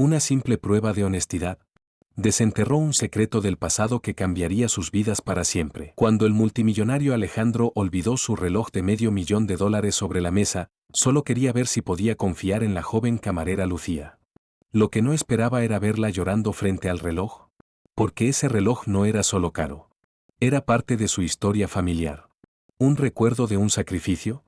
Una simple prueba de honestidad. Desenterró un secreto del pasado que cambiaría sus vidas para siempre. Cuando el multimillonario Alejandro olvidó su reloj de $500,000 sobre la mesa, solo quería ver si podía confiar en la joven camarera Lucía. Lo que no esperaba era verla llorando frente al reloj. Porque ese reloj no era solo caro. Era parte de su historia familiar. Un recuerdo de un sacrificio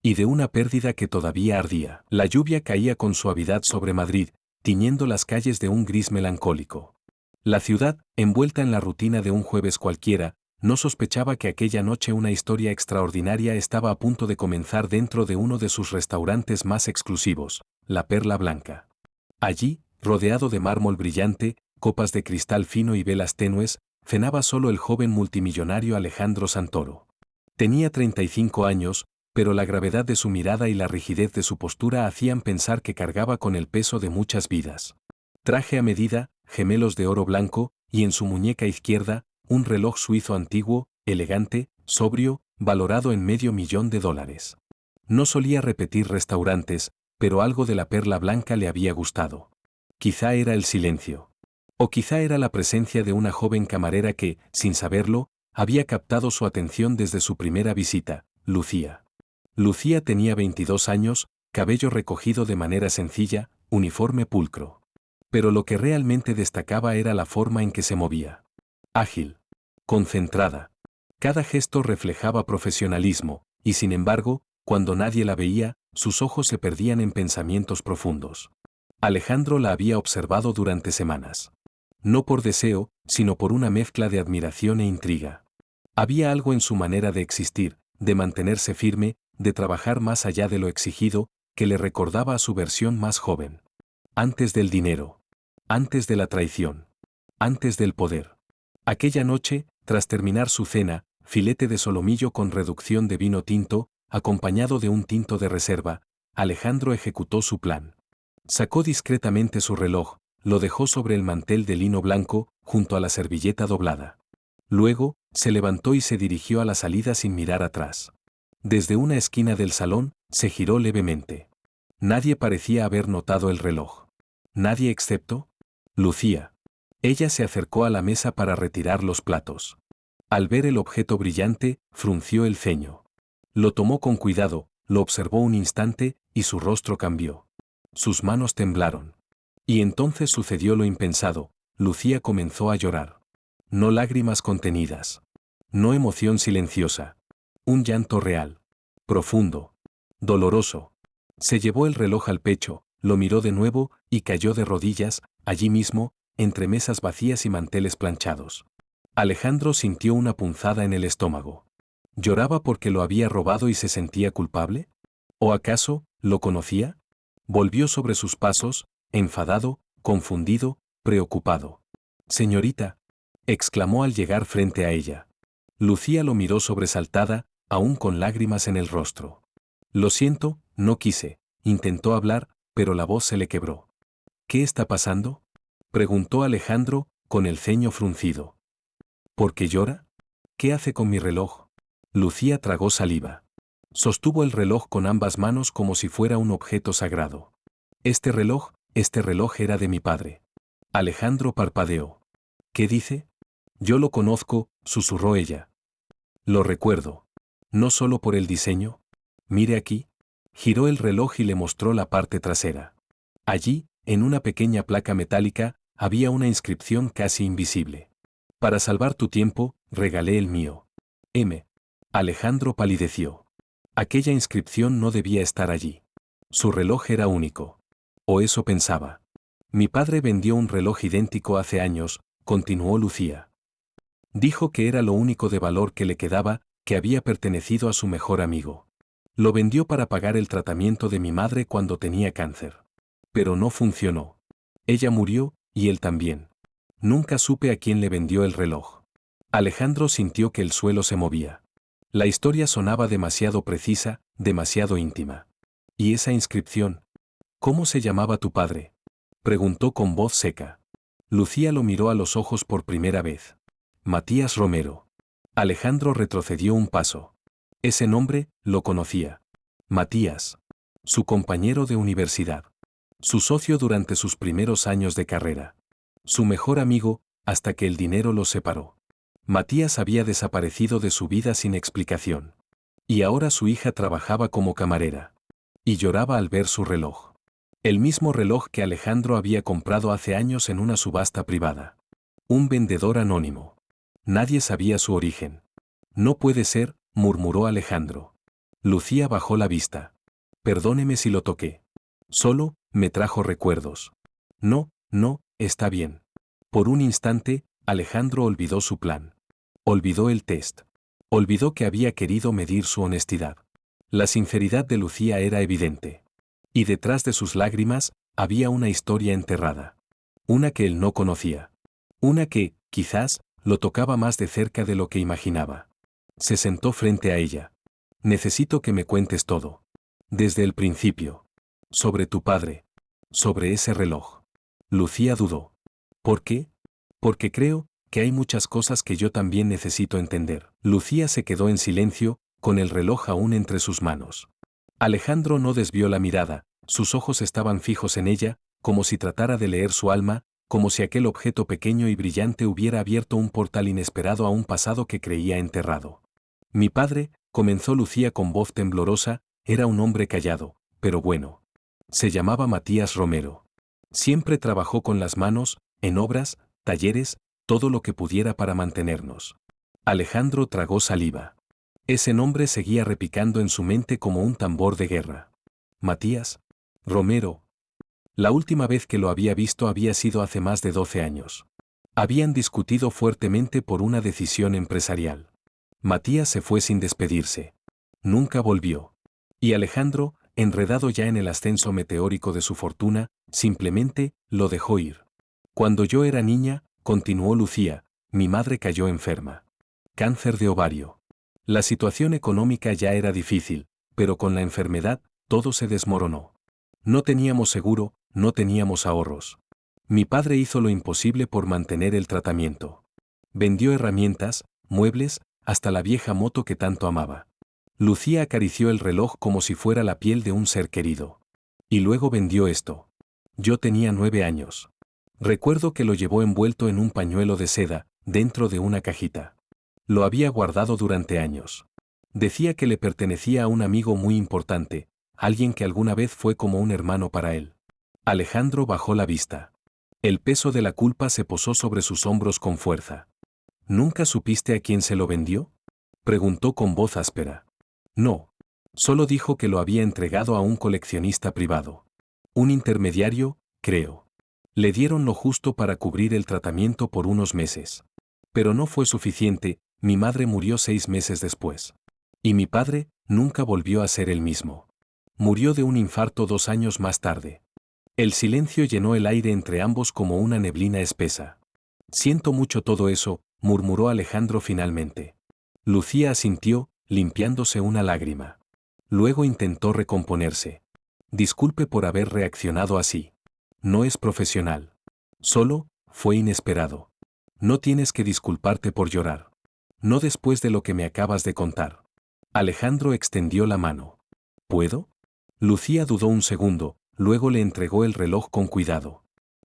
y de una pérdida que todavía ardía. La lluvia caía con suavidad sobre Madrid, tiñendo las calles de un gris melancólico. La ciudad, envuelta en la rutina de un jueves cualquiera, no sospechaba que aquella noche una historia extraordinaria estaba a punto de comenzar dentro de uno de sus restaurantes más exclusivos, la Perla Blanca. Allí, rodeado de mármol brillante, copas de cristal fino y velas tenues, cenaba solo el joven multimillonario Alejandro Santoro. Tenía 35 años, pero la gravedad de su mirada y la rigidez de su postura hacían pensar que cargaba con el peso de muchas vidas. Traje a medida, gemelos de oro blanco, y en su muñeca izquierda, un reloj suizo antiguo, elegante, sobrio, valorado en $500,000. No solía repetir restaurantes, pero algo de la Perla Blanca le había gustado. Quizá era el silencio. O quizá era la presencia de una joven camarera que, sin saberlo, había captado su atención desde su primera visita, Lucía. Lucía tenía 22 años, cabello recogido de manera sencilla, uniforme pulcro. Pero lo que realmente destacaba era la forma en que se movía. Ágil. Concentrada. Cada gesto reflejaba profesionalismo, y sin embargo, cuando nadie la veía, sus ojos se perdían en pensamientos profundos. Alejandro la había observado durante semanas. No por deseo, sino por una mezcla de admiración e intriga. Había algo en su manera de existir, de mantenerse firme, de trabajar más allá de lo exigido, que le recordaba a su versión más joven. Antes del dinero. Antes de la traición. Antes del poder. Aquella noche, tras terminar su cena, filete de solomillo con reducción de vino tinto, acompañado de un tinto de reserva, Alejandro ejecutó su plan. Sacó discretamente su reloj, lo dejó sobre el mantel de lino blanco, junto a la servilleta doblada. Luego, se levantó y se dirigió a la salida sin mirar atrás. Desde una esquina del salón, se giró levemente. Nadie parecía haber notado el reloj. Nadie excepto Lucía. Ella se acercó a la mesa para retirar los platos. Al ver el objeto brillante, frunció el ceño. Lo tomó con cuidado, lo observó un instante, y su rostro cambió. Sus manos temblaron. Y entonces sucedió lo impensado, Lucía comenzó a llorar. No lágrimas contenidas. No emoción silenciosa. Un llanto real. Profundo. Doloroso. Se llevó el reloj al pecho, lo miró de nuevo, y cayó de rodillas, allí mismo, entre mesas vacías y manteles planchados. Alejandro sintió una punzada en el estómago. ¿Lloraba porque lo había robado y se sentía culpable? ¿O acaso, lo conocía? Volvió sobre sus pasos, enfadado, confundido, preocupado. «Señorita», exclamó al llegar frente a ella. Lucía lo miró sobresaltada, aún con lágrimas en el rostro. «Lo siento, no quise», intentó hablar, pero la voz se le quebró. «¿Qué está pasando?», preguntó Alejandro, con el ceño fruncido. «¿Por qué llora? ¿Qué hace con mi reloj?». Lucía tragó saliva. Sostuvo el reloj con ambas manos como si fuera un objeto sagrado. Este reloj era de mi padre». Alejandro parpadeó. «¿Qué dice?». «Yo lo conozco», susurró ella. «Lo recuerdo. No solo por el diseño. Mire aquí». Giró el reloj y le mostró la parte trasera. Allí, en una pequeña placa metálica, había una inscripción casi invisible. «Para salvar tu tiempo, regalé el mío. M». Alejandro palideció. Aquella inscripción no debía estar allí. Su reloj era único. O eso pensaba. «Mi padre vendió un reloj idéntico hace años», continuó Lucía. «Dijo que era lo único de valor que le quedaba, que había pertenecido a su mejor amigo. Lo vendió para pagar el tratamiento de mi madre cuando tenía cáncer. Pero no funcionó. Ella murió, y él también. Nunca supe a quién le vendió el reloj». Alejandro sintió que el suelo se movía. La historia sonaba demasiado precisa, demasiado íntima. ¿Y esa inscripción? «¿Cómo se llamaba tu padre?», preguntó con voz seca. Lucía lo miró a los ojos por primera vez. «Matías Romero». Alejandro retrocedió un paso. Ese nombre, lo conocía. Matías. Su compañero de universidad. Su socio durante sus primeros años de carrera. Su mejor amigo, hasta que el dinero los separó. Matías había desaparecido de su vida sin explicación. Y ahora su hija trabajaba como camarera. Y lloraba al ver su reloj. El mismo reloj que Alejandro había comprado hace años en una subasta privada. Un vendedor anónimo. Nadie sabía su origen. No puede ser, murmuró Alejandro. Lucía bajó la vista. Perdóneme si lo toqué. Solo, me trajo recuerdos. No, no, está bien. Por un instante, Alejandro olvidó su plan. Olvidó el test. Olvidó que había querido medir su honestidad. La sinceridad de Lucía era evidente. Y detrás de sus lágrimas, había una historia enterrada. Una que él no conocía. Una que, quizás, lo tocaba más de cerca de lo que imaginaba. Se sentó frente a ella. Necesito que me cuentes todo. Desde el principio. Sobre tu padre. Sobre ese reloj. Lucía dudó. ¿Por qué? Porque creo que hay muchas cosas que yo también necesito entender. Lucía se quedó en silencio, con el reloj aún entre sus manos. Alejandro no desvió la mirada, sus ojos estaban fijos en ella, como si tratara de leer su alma, como si aquel objeto pequeño y brillante hubiera abierto un portal inesperado a un pasado que creía enterrado. Mi padre, comenzó Lucía con voz temblorosa, era un hombre callado, pero bueno. Se llamaba Matías Romero. Siempre trabajó con las manos, en obras, talleres, todo lo que pudiera para mantenernos. Alejandro tragó saliva. Ese nombre seguía repicando en su mente como un tambor de guerra. Matías Romero. La última vez que lo había visto había sido hace más de 12 años. Habían discutido fuertemente por una decisión empresarial. Matías se fue sin despedirse. Nunca volvió. Y Alejandro, enredado ya en el ascenso meteórico de su fortuna, simplemente lo dejó ir. Cuando yo era niña, continuó Lucía, mi madre cayó enferma. Cáncer de ovario. La situación económica ya era difícil, pero con la enfermedad, todo se desmoronó. No teníamos seguro, no teníamos ahorros. Mi padre hizo lo imposible por mantener el tratamiento. Vendió herramientas, muebles, hasta la vieja moto que tanto amaba. Lucía acarició el reloj como si fuera la piel de un ser querido. Y luego vendió esto. Yo tenía 9 años. Recuerdo que lo llevó envuelto en un pañuelo de seda, dentro de una cajita. Lo había guardado durante años. Decía que le pertenecía a un amigo muy importante, alguien que alguna vez fue como un hermano para él. Alejandro bajó la vista. El peso de la culpa se posó sobre sus hombros con fuerza. ¿Nunca supiste a quién se lo vendió? Preguntó con voz áspera. No. Solo dijo que lo había entregado a un coleccionista privado. Un intermediario, creo. Le dieron lo justo para cubrir el tratamiento por unos meses. Pero no fue suficiente, mi madre murió 6 meses después. Y mi padre nunca volvió a ser el mismo. Murió de un infarto 2 años más tarde. El silencio llenó el aire entre ambos como una neblina espesa. Siento mucho todo eso, murmuró Alejandro finalmente. Lucía asintió, limpiándose una lágrima. Luego intentó recomponerse. Disculpe por haber reaccionado así. No es profesional. Solo, fue inesperado. No tienes que disculparte por llorar. No después de lo que me acabas de contar. Alejandro extendió la mano. ¿Puedo? Lucía dudó un segundo, luego le entregó el reloj con cuidado.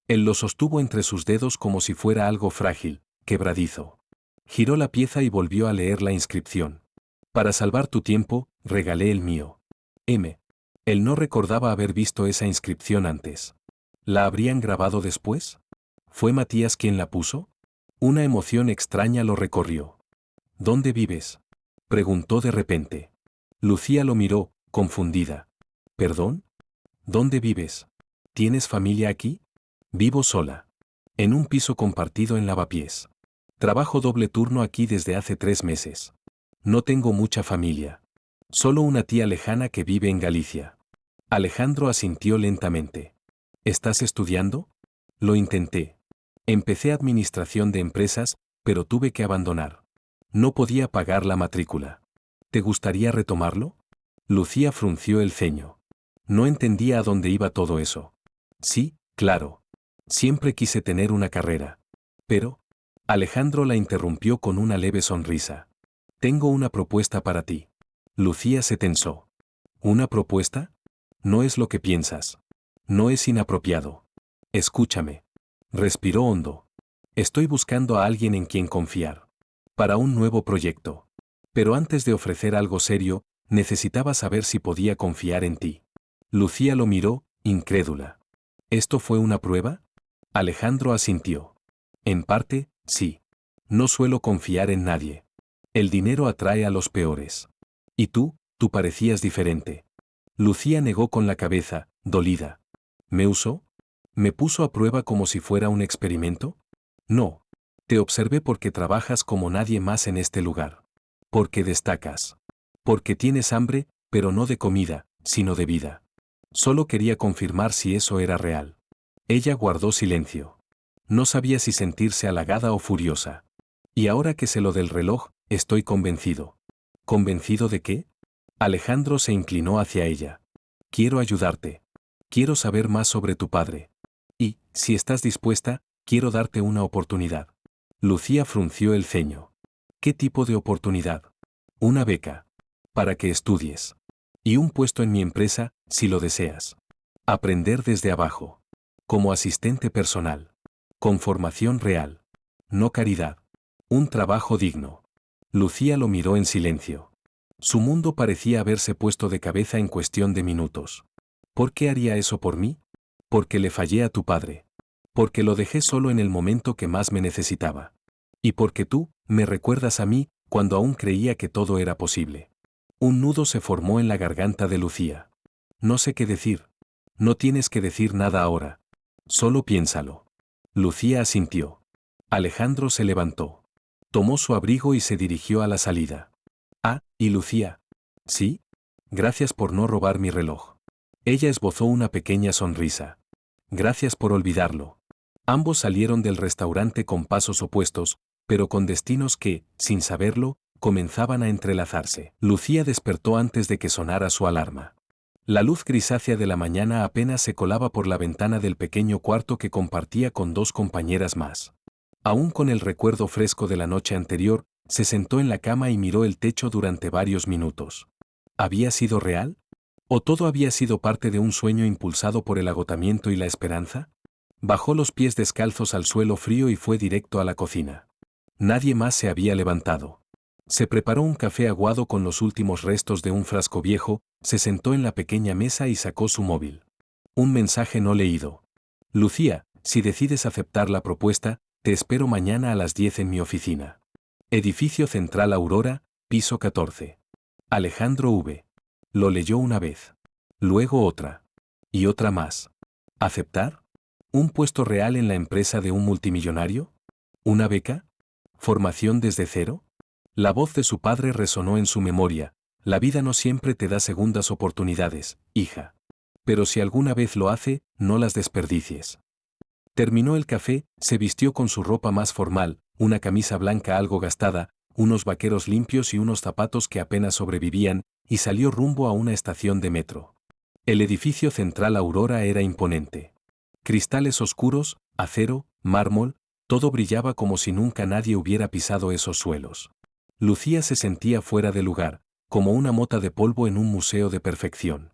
Él lo sostuvo entre sus dedos como si fuera algo frágil, quebradizo. Giró la pieza y volvió a leer la inscripción. Para salvar tu tiempo, regalé el mío. M. Él no recordaba haber visto esa inscripción antes. ¿La habrían grabado después? ¿Fue Matías quien la puso? Una emoción extraña lo recorrió. ¿Dónde vives? Preguntó de repente. Lucía lo miró, confundida. ¿Perdón? ¿Dónde vives? ¿Tienes familia aquí? Vivo sola. En un piso compartido en Lavapiés. Trabajo doble turno aquí desde hace 3 meses. No tengo mucha familia. Solo una tía lejana que vive en Galicia. Alejandro asintió lentamente. ¿Estás estudiando? Lo intenté. Empecé administración de empresas, pero tuve que abandonar. No podía pagar la matrícula. ¿Te gustaría retomarlo? Lucía frunció el ceño. No entendía a dónde iba todo eso. Sí, claro. Siempre quise tener una carrera. Pero... Alejandro la interrumpió con una leve sonrisa. Tengo una propuesta para ti. Lucía se tensó. ¿Una propuesta? No es lo que piensas. No es inapropiado. Escúchame. Respiró hondo. Estoy buscando a alguien en quien confiar. Para un nuevo proyecto. Pero antes de ofrecer algo serio, necesitaba saber si podía confiar en ti. Lucía lo miró, incrédula. ¿Esto fue una prueba? Alejandro asintió. En parte, sí. No suelo confiar en nadie. El dinero atrae a los peores. ¿Y tú parecías diferente? Lucía negó con la cabeza, dolida. ¿Me usó? ¿Me puso a prueba como si fuera un experimento? No. Te observé porque trabajas como nadie más en este lugar. Porque destacas. Porque tienes hambre, pero no de comida, sino de vida. Solo quería confirmar si eso era real. Ella guardó silencio. No sabía si sentirse halagada o furiosa. Y ahora que sé lo del reloj, estoy convencido. ¿Convencido de qué? Alejandro se inclinó hacia ella. Quiero ayudarte. Quiero saber más sobre tu padre. Y, si estás dispuesta, quiero darte una oportunidad. Lucía frunció el ceño. ¿Qué tipo de oportunidad? Una beca. Para que estudies. Y un puesto en mi empresa, si lo deseas. Aprender desde abajo. Como asistente personal. Con formación real. No caridad. Un trabajo digno. Lucía lo miró en silencio. Su mundo parecía haberse puesto de cabeza en cuestión de minutos. ¿Por qué haría eso por mí? Porque le fallé a tu padre. Porque lo dejé solo en el momento que más me necesitaba. Y porque tú, me recuerdas a mí, cuando aún creía que todo era posible. Un nudo se formó en la garganta de Lucía. No sé qué decir. No tienes que decir nada ahora. Solo piénsalo. Lucía asintió. Alejandro se levantó. Tomó su abrigo y se dirigió a la salida. Ah, ¿y Lucía? ¿Sí? Gracias por no robar mi reloj. Ella esbozó una pequeña sonrisa. Gracias por olvidarlo. Ambos salieron del restaurante con pasos opuestos, pero con destinos que, sin saberlo, comenzaban a entrelazarse. Lucía despertó antes de que sonara su alarma. La luz grisácea de la mañana apenas se colaba por la ventana del pequeño cuarto que compartía con dos compañeras más. Aún con el recuerdo fresco de la noche anterior, se sentó en la cama y miró el techo durante varios minutos. ¿Había sido real? ¿O todo había sido parte de un sueño impulsado por el agotamiento y la esperanza? Bajó los pies descalzos al suelo frío y fue directo a la cocina. Nadie más se había levantado. Se preparó un café aguado con los últimos restos de un frasco viejo, se sentó en la pequeña mesa y sacó su móvil. Un mensaje no leído. Lucía, si decides aceptar la propuesta, te espero mañana a las 10 en mi oficina. Edificio Central Aurora, piso 14. Alejandro V. Lo leyó una vez. Luego otra. Y otra más. ¿Aceptar? ¿Un puesto real en la empresa de un multimillonario? ¿Una beca? ¿Formación desde cero? La voz de su padre resonó en su memoria. La vida no siempre te da segundas oportunidades, hija. Pero si alguna vez lo hace, no las desperdicies. Terminó el café, se vistió con su ropa más formal, una camisa blanca algo gastada, unos vaqueros limpios y unos zapatos que apenas sobrevivían, y salió rumbo a una estación de metro. El edificio Central Aurora era imponente. Cristales oscuros, acero, mármol, todo brillaba como si nunca nadie hubiera pisado esos suelos. Lucía se sentía fuera de lugar, como una mota de polvo en un museo de perfección.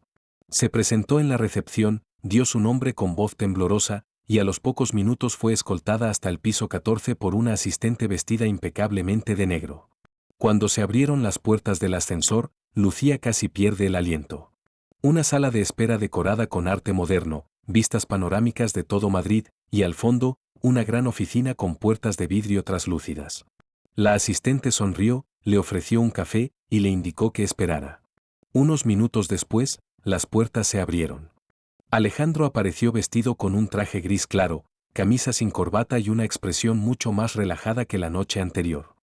Se presentó en la recepción, dio su nombre con voz temblorosa, y a los pocos minutos fue escoltada hasta el piso 14 por una asistente vestida impecablemente de negro. Cuando se abrieron las puertas del ascensor, Lucía casi pierde el aliento. Una sala de espera decorada con arte moderno, vistas panorámicas de todo Madrid, y al fondo, una gran oficina con puertas de vidrio traslúcidas. La asistente sonrió, le ofreció un café y le indicó que esperara. Unos minutos después, las puertas se abrieron. Alejandro apareció vestido con un traje gris claro, camisa sin corbata y una expresión mucho más relajada que la noche anterior.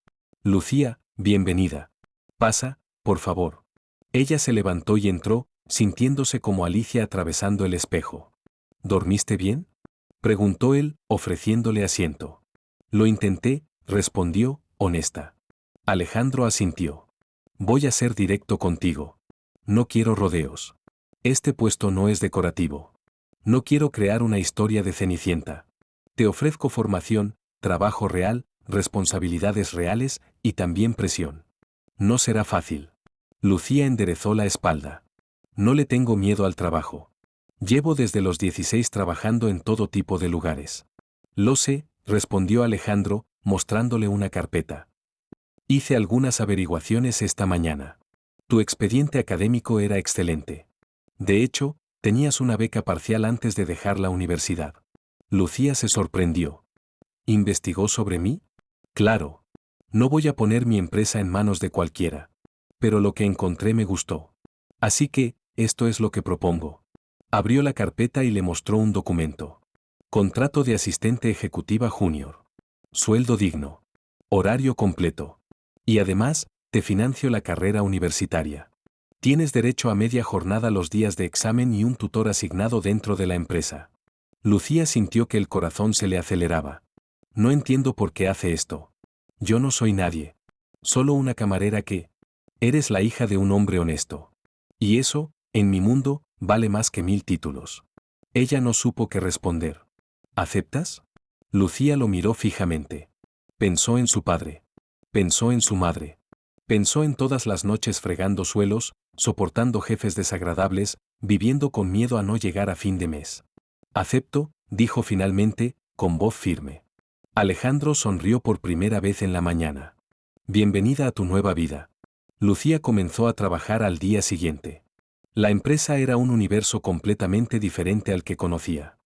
Lucía, bienvenida. Pasa, por favor. Ella se levantó y entró, sintiéndose como Alicia atravesando el espejo. ¿Dormiste bien? Preguntó él, ofreciéndole asiento. Lo intenté, respondió, honesta. Alejandro asintió. Voy a ser directo contigo. No quiero rodeos. Este puesto no es decorativo. No quiero crear una historia de Cenicienta. Te ofrezco formación, trabajo real, responsabilidades reales y también presión. No será fácil. Lucía enderezó la espalda. No le tengo miedo al trabajo. Llevo desde los 16 trabajando en todo tipo de lugares. Lo sé, respondió Alejandro, mostrándole una carpeta. Hice algunas averiguaciones esta mañana. Tu expediente académico era excelente. De hecho, tenías una beca parcial antes de dejar la universidad. Lucía se sorprendió. ¿Investigó sobre mí? Claro. No voy a poner mi empresa en manos de cualquiera. Pero lo que encontré me gustó. Así que, esto es lo que propongo. Abrió la carpeta y le mostró un documento. Contrato de asistente ejecutiva junior. Sueldo digno. Horario completo. Y además, te financio la carrera universitaria. Tienes derecho a media jornada los días de examen y un tutor asignado dentro de la empresa. Lucía sintió que el corazón se le aceleraba. No entiendo por qué hace esto. Yo no soy nadie. Solo una camarera que... Eres la hija de un hombre honesto. Y eso, en mi mundo, vale más que 1000 títulos. Ella no supo qué responder. ¿Aceptas? Lucía lo miró fijamente. Pensó en su padre. Pensó en su madre. Pensó en todas las noches fregando suelos, soportando jefes desagradables, viviendo con miedo a no llegar a fin de mes. Acepto, dijo finalmente, con voz firme. Alejandro sonrió por primera vez en la mañana. Bienvenida a tu nueva vida. Lucía comenzó a trabajar al día siguiente. La empresa era un universo completamente diferente al que conocía.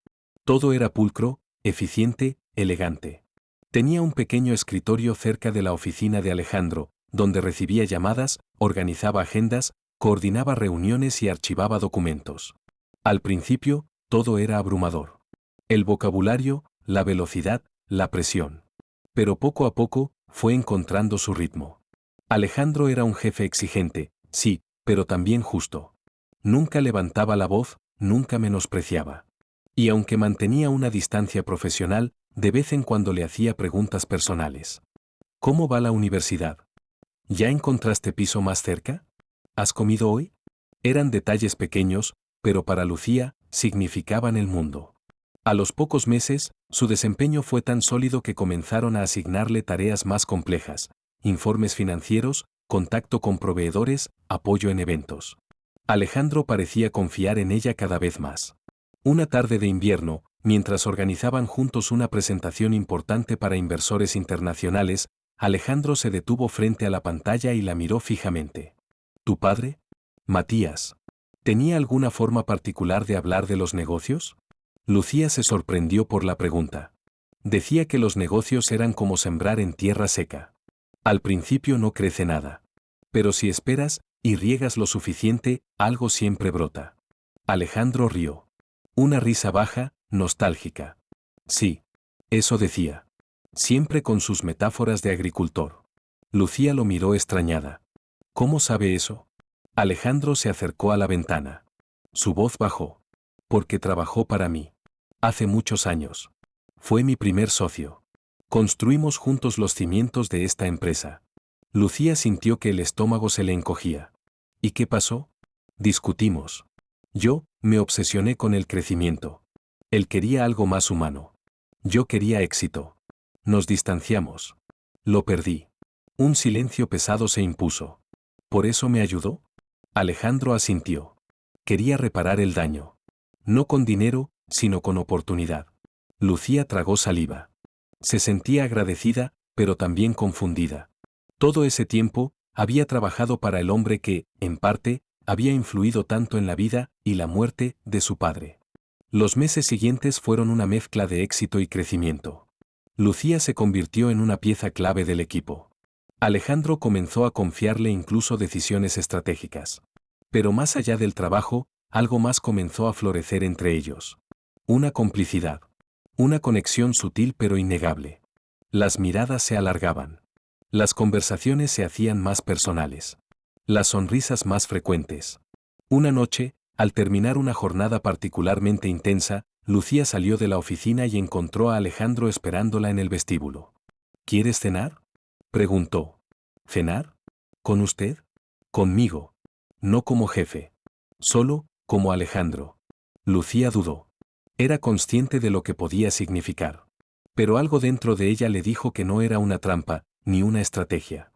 Todo era pulcro, eficiente, elegante. Tenía un pequeño escritorio cerca de la oficina de Alejandro, donde recibía llamadas, organizaba agendas, coordinaba reuniones y archivaba documentos. Al principio, todo era abrumador. El vocabulario, la velocidad, la presión. Pero poco a poco, fue encontrando su ritmo. Alejandro era un jefe exigente, sí, pero también justo. Nunca levantaba la voz, nunca menospreciaba. Y aunque mantenía una distancia profesional, de vez en cuando le hacía preguntas personales. ¿Cómo va la universidad? ¿Ya encontraste piso más cerca? ¿Has comido hoy? Eran detalles pequeños, pero para Lucía, significaban el mundo. A los pocos meses, su desempeño fue tan sólido que comenzaron a asignarle tareas más complejas, informes financieros, contacto con proveedores, apoyo en eventos. Alejandro parecía confiar en ella cada vez más. Una tarde de invierno, mientras organizaban juntos una presentación importante para inversores internacionales, Alejandro se detuvo frente a la pantalla y la miró fijamente. ¿Tu padre? Matías. ¿Tenía alguna forma particular de hablar de los negocios? Lucía se sorprendió por la pregunta. Decía que los negocios eran como sembrar en tierra seca. Al principio no crece nada. Pero si esperas y riegas lo suficiente, algo siempre brota. Alejandro rió. Una risa baja, nostálgica. Sí. Eso decía. Siempre con sus metáforas de agricultor. Lucía lo miró extrañada. ¿Cómo sabe eso? Alejandro se acercó a la ventana. Su voz bajó. Porque trabajó para mí. Hace muchos años. Fue mi primer socio. Construimos juntos los cimientos de esta empresa. Lucía sintió que el estómago se le encogía. ¿Y qué pasó? Discutimos. Yo me obsesioné con el crecimiento. Él quería algo más humano. Yo quería éxito. Nos distanciamos. Lo perdí. Un silencio pesado se impuso. ¿Por eso me ayudó? Alejandro asintió. Quería reparar el daño. No con dinero, sino con oportunidad. Lucía tragó saliva. Se sentía agradecida, pero también confundida. Todo ese tiempo, había trabajado para el hombre que, en parte, había influido tanto en la vida y la muerte de su padre. Los meses siguientes fueron una mezcla de éxito y crecimiento. Lucía se convirtió en una pieza clave del equipo. Alejandro comenzó a confiarle incluso decisiones estratégicas. Pero más allá del trabajo, algo más comenzó a florecer entre ellos. Una complicidad. Una conexión sutil pero innegable. Las miradas se alargaban. Las conversaciones se hacían más personales. Las sonrisas más frecuentes. Una noche, al terminar una jornada particularmente intensa, Lucía salió de la oficina y encontró a Alejandro esperándola en el vestíbulo. ¿Quieres cenar? Preguntó. ¿Cenar? ¿Con usted? Conmigo. No como jefe. Solo, como Alejandro. Lucía dudó. Era consciente de lo que podía significar. Pero algo dentro de ella le dijo que no era una trampa, ni una estrategia.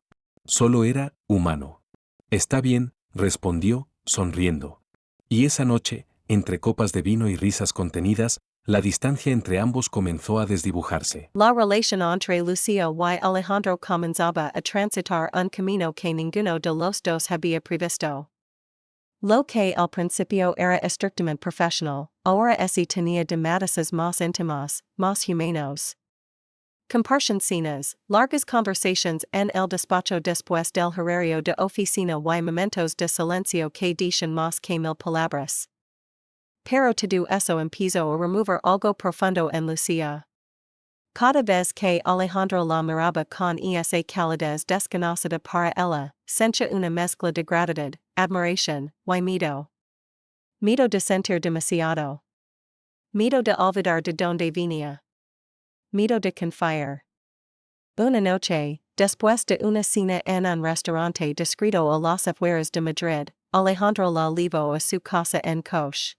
Solo era humano. Está bien, respondió, sonriendo. Y esa noche, entre copas de vino y risas contenidas, la distancia entre ambos comenzó a desdibujarse. La relación entre Lucia y Alejandro comenzaba a transitar un camino que ninguno de los dos había previsto. Lo que al principio era estrictamente profesional, ahora ese tenía matices más íntimos, más humanos. Compartían cenas, largas conversaciones en el despacho después del horario de oficina y momentos de silencio que dicen más que mil palabras. Pero todo eso empezó a remover algo profundo en Lucia. Cada vez que Alejandro la miraba con esa calidez desconocida para ella, sentía una mezcla de gratitud, admiración, y miedo. Miedo de sentir demasiado. Miedo de olvidar de donde venía. Miedo de confiar. Una noche, después de una cena en un restaurante descrito a las afueras de Madrid, Alejandro la llevó a su casa en coche.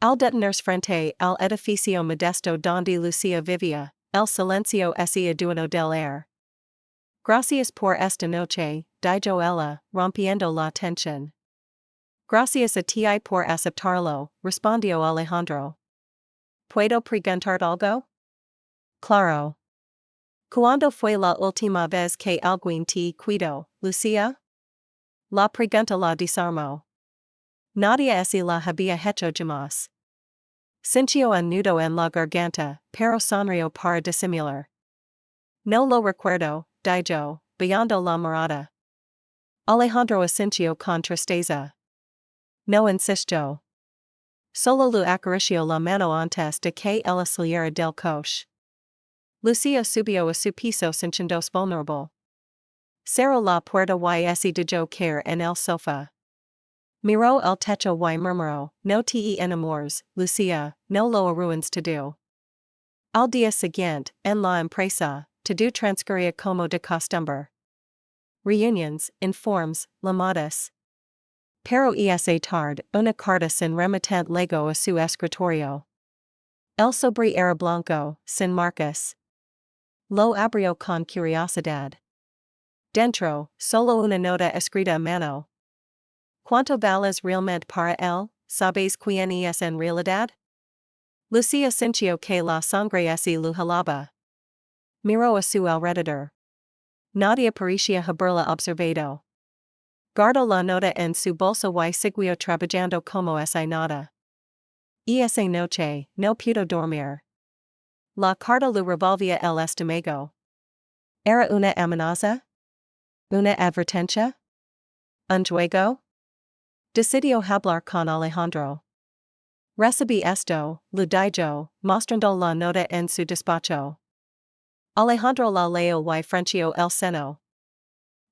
Al detenerse frente al edificio modesto donde Lucia vivía, el silencio hacía dueño del aire. Gracias por esta noche, dijo ella, rompiendo la tensión. Gracias a ti por aceptarlo, respondió Alejandro. ¿Puedo preguntar algo? Claro. ¿Cuándo fue la última vez que alguien te cuidó, Lucia? La pregunta la desarmó. Nadie así la había hecho jamás. Sintió un nudo en la garganta, pero sonrió para disimular. No lo recuerdo, dijo, bajando la mirada. Alejandro asintió con tristeza. No insistió. Solo le acarició la mano antes de que ella saliera del coche. Lucia subió a su piso sintiéndose vulnerable. Cerró la puerta y se dejó caer en el sofá. Miró el techo y murmuró, no te enamores, Lucia, no lo arruines todo. Al día siguiente, en la empresa, todo transcurría como de costumbre. Reuniones, informes, llamadas. Pero esa tarde, una carta sin remitente llegó a su escritorio. El sobre era blanco, sin marcas. Lo abrió con curiosidad. Dentro, solo una nota escrita a mano. ¿Cuánto vales realmente para él? ¿Sabes quién es en realidad? Lucia sintió que la sangre se le helaba. Miró a su alrededor. Nadie parecía haberla observado. Guardó la nota en su bolsa y siguió trabajando como si nada. Esa noche, no pudo dormir. La carta le revolvía el estómago. ¿Era una amenaza? ¿Una advertencia? ¿Un juego? Decidió hablar con Alejandro. Recibí esto, le dijo, mostrando la nota en su despacho. Alejandro la leyó y frunció el seno.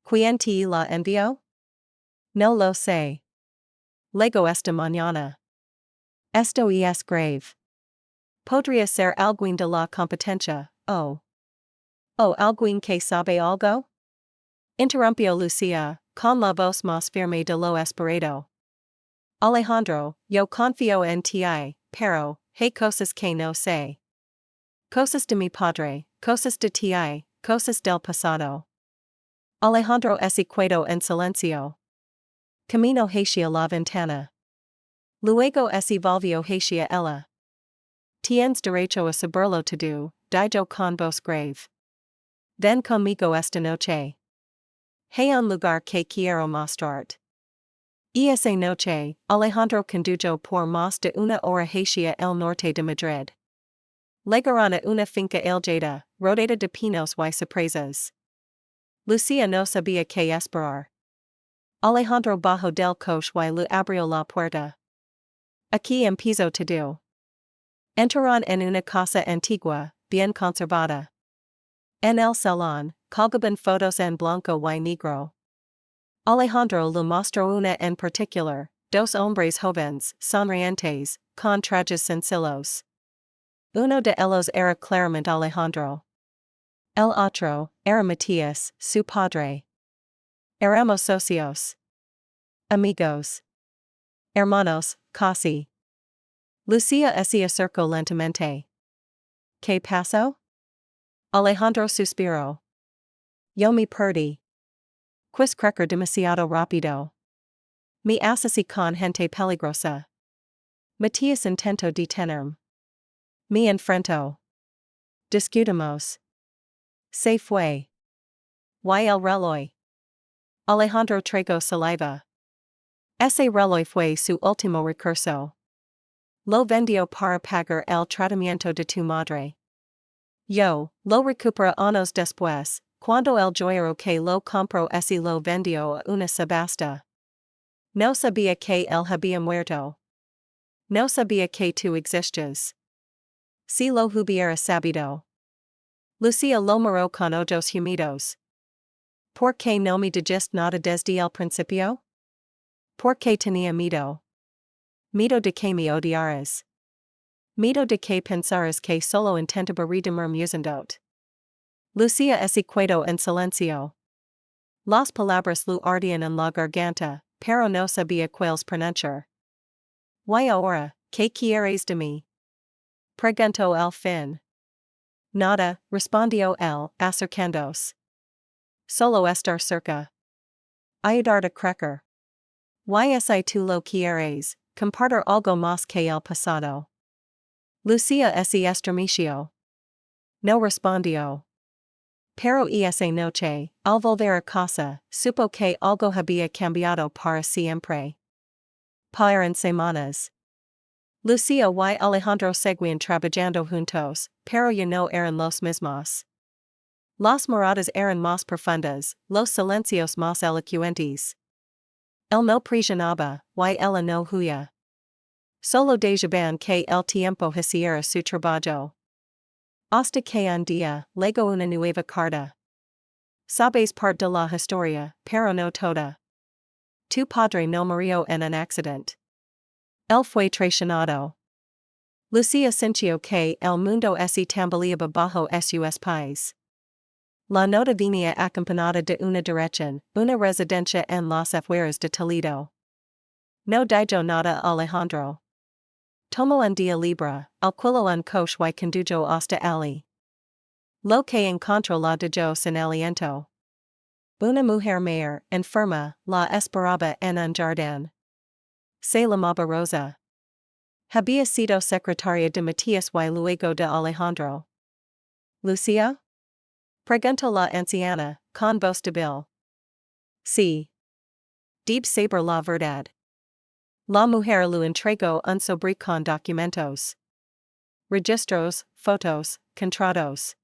¿Quién te la envió? No lo sé. Lego esta mañana. Esto es grave. Podría ser alguien de la competencia, ¿O alguien que sabe algo? Interrumpió Lucia, con la voz más firme de lo esperado. Alejandro, yo confío en ti, pero, hay cosas que no sé. Cosas de mi padre, cosas de ti, cosas del pasado. Alejandro se quedó en silencio. Camino hacia la ventana. Luego se volvió hacia ella. Tienes derecho a saberlo todo, dijo con voz grave. Ven conmigo esta noche. Hay un lugar que quiero mostrarte. Esa noche, Alejandro condujo por más de una hora hacia el norte de Madrid. Llegaron a una finca elgada, rodeada de pinos y cipreses. Lucia no sabía qué esperar. Alejandro bajó del coche y le abrió la puerta. Aquí empezó todo. Entraron en una casa antigua, bien conservada. En el salón, colgaban fotos en blanco y negro. Alejandro le mostró una en particular, dos hombres jóvenes, sonrientes, con trajes sencillos. Uno de ellos era claramente Alejandro. El otro, era Matías, su padre. Éramos socios. Amigos. Hermanos, casi. Lucia se acercó lentamente. ¿Qué pasó? Alejandro suspiró. Yo me perdí. Quis crecer demasiado rápido. Me asocié con gente peligrosa. Matias intento de tenerme. Me enfrento. Discutimos. Se fue. Y el reloj. Alejandro tragó saliva. Ese reloj fue su último recurso. Lo vendió para pagar el tratamiento de tu madre. Yo, lo recupera años después, cuando el joyero que lo compró ese lo vendió a una subasta. No sabía que él había muerto. No sabía que tú existes. Si lo hubiera sabido. Lucia lo miró con ojos humidos. ¿Por qué no me dijiste nada desde el principio? ¿Por qué tenía miedo? Miedo de que me odiaras. Miedo de que pensaras que solo intentaba redimirme usando. Lucia se quedó en silencio. Las palabras lo ardían en la garganta, pero no sabía cuáles pronunciar. ¿Y ahora, qué quieres de mí? Preguntó al fin. Nada, respondió él, acercándose. Solo estar cerca. Ayudarte a crecer. Si tú lo quieres, compartir algo más que el pasado. Lucia se estremeció. No respondió. Pero esa noche, al volver a casa, supo que algo había cambiado para siempre. Pasaron semanas. Lucia y Alejandro seguían trabajando juntos, pero ya no eran los mismos. Las miradas eran más profundas, los silencios más elocuentes. Él no presionaba, y ella no huía. Solo dejaban que el tiempo hiciera su trabajo. Hasta que un día, llegó una nueva carta. Sabes parte de la historia, pero no toda. Tu padre no murió en un accidente. Él fue traicionado. Lucia sintió que el mundo se tambaleaba bajo sus pies. La nota venía acompañada de una dirección, una residencia en las afueras de Toledo. No dijo nada a Alejandro. Tomó un día libre, alquiló un coche y condujo hasta allí. Lo que encontró la dejó sin aliento. Una mujer mayor, enferma, la esperaba en un jardín. Se llamaba Rosa. Había sido secretaria de Matías y luego de Alejandro. ¿Lucia? Preguntó la anciana, con voz débil. Sí. Debe saber la verdad. La mujer le entregó un sobre con documentos. Registros, fotos, contratos.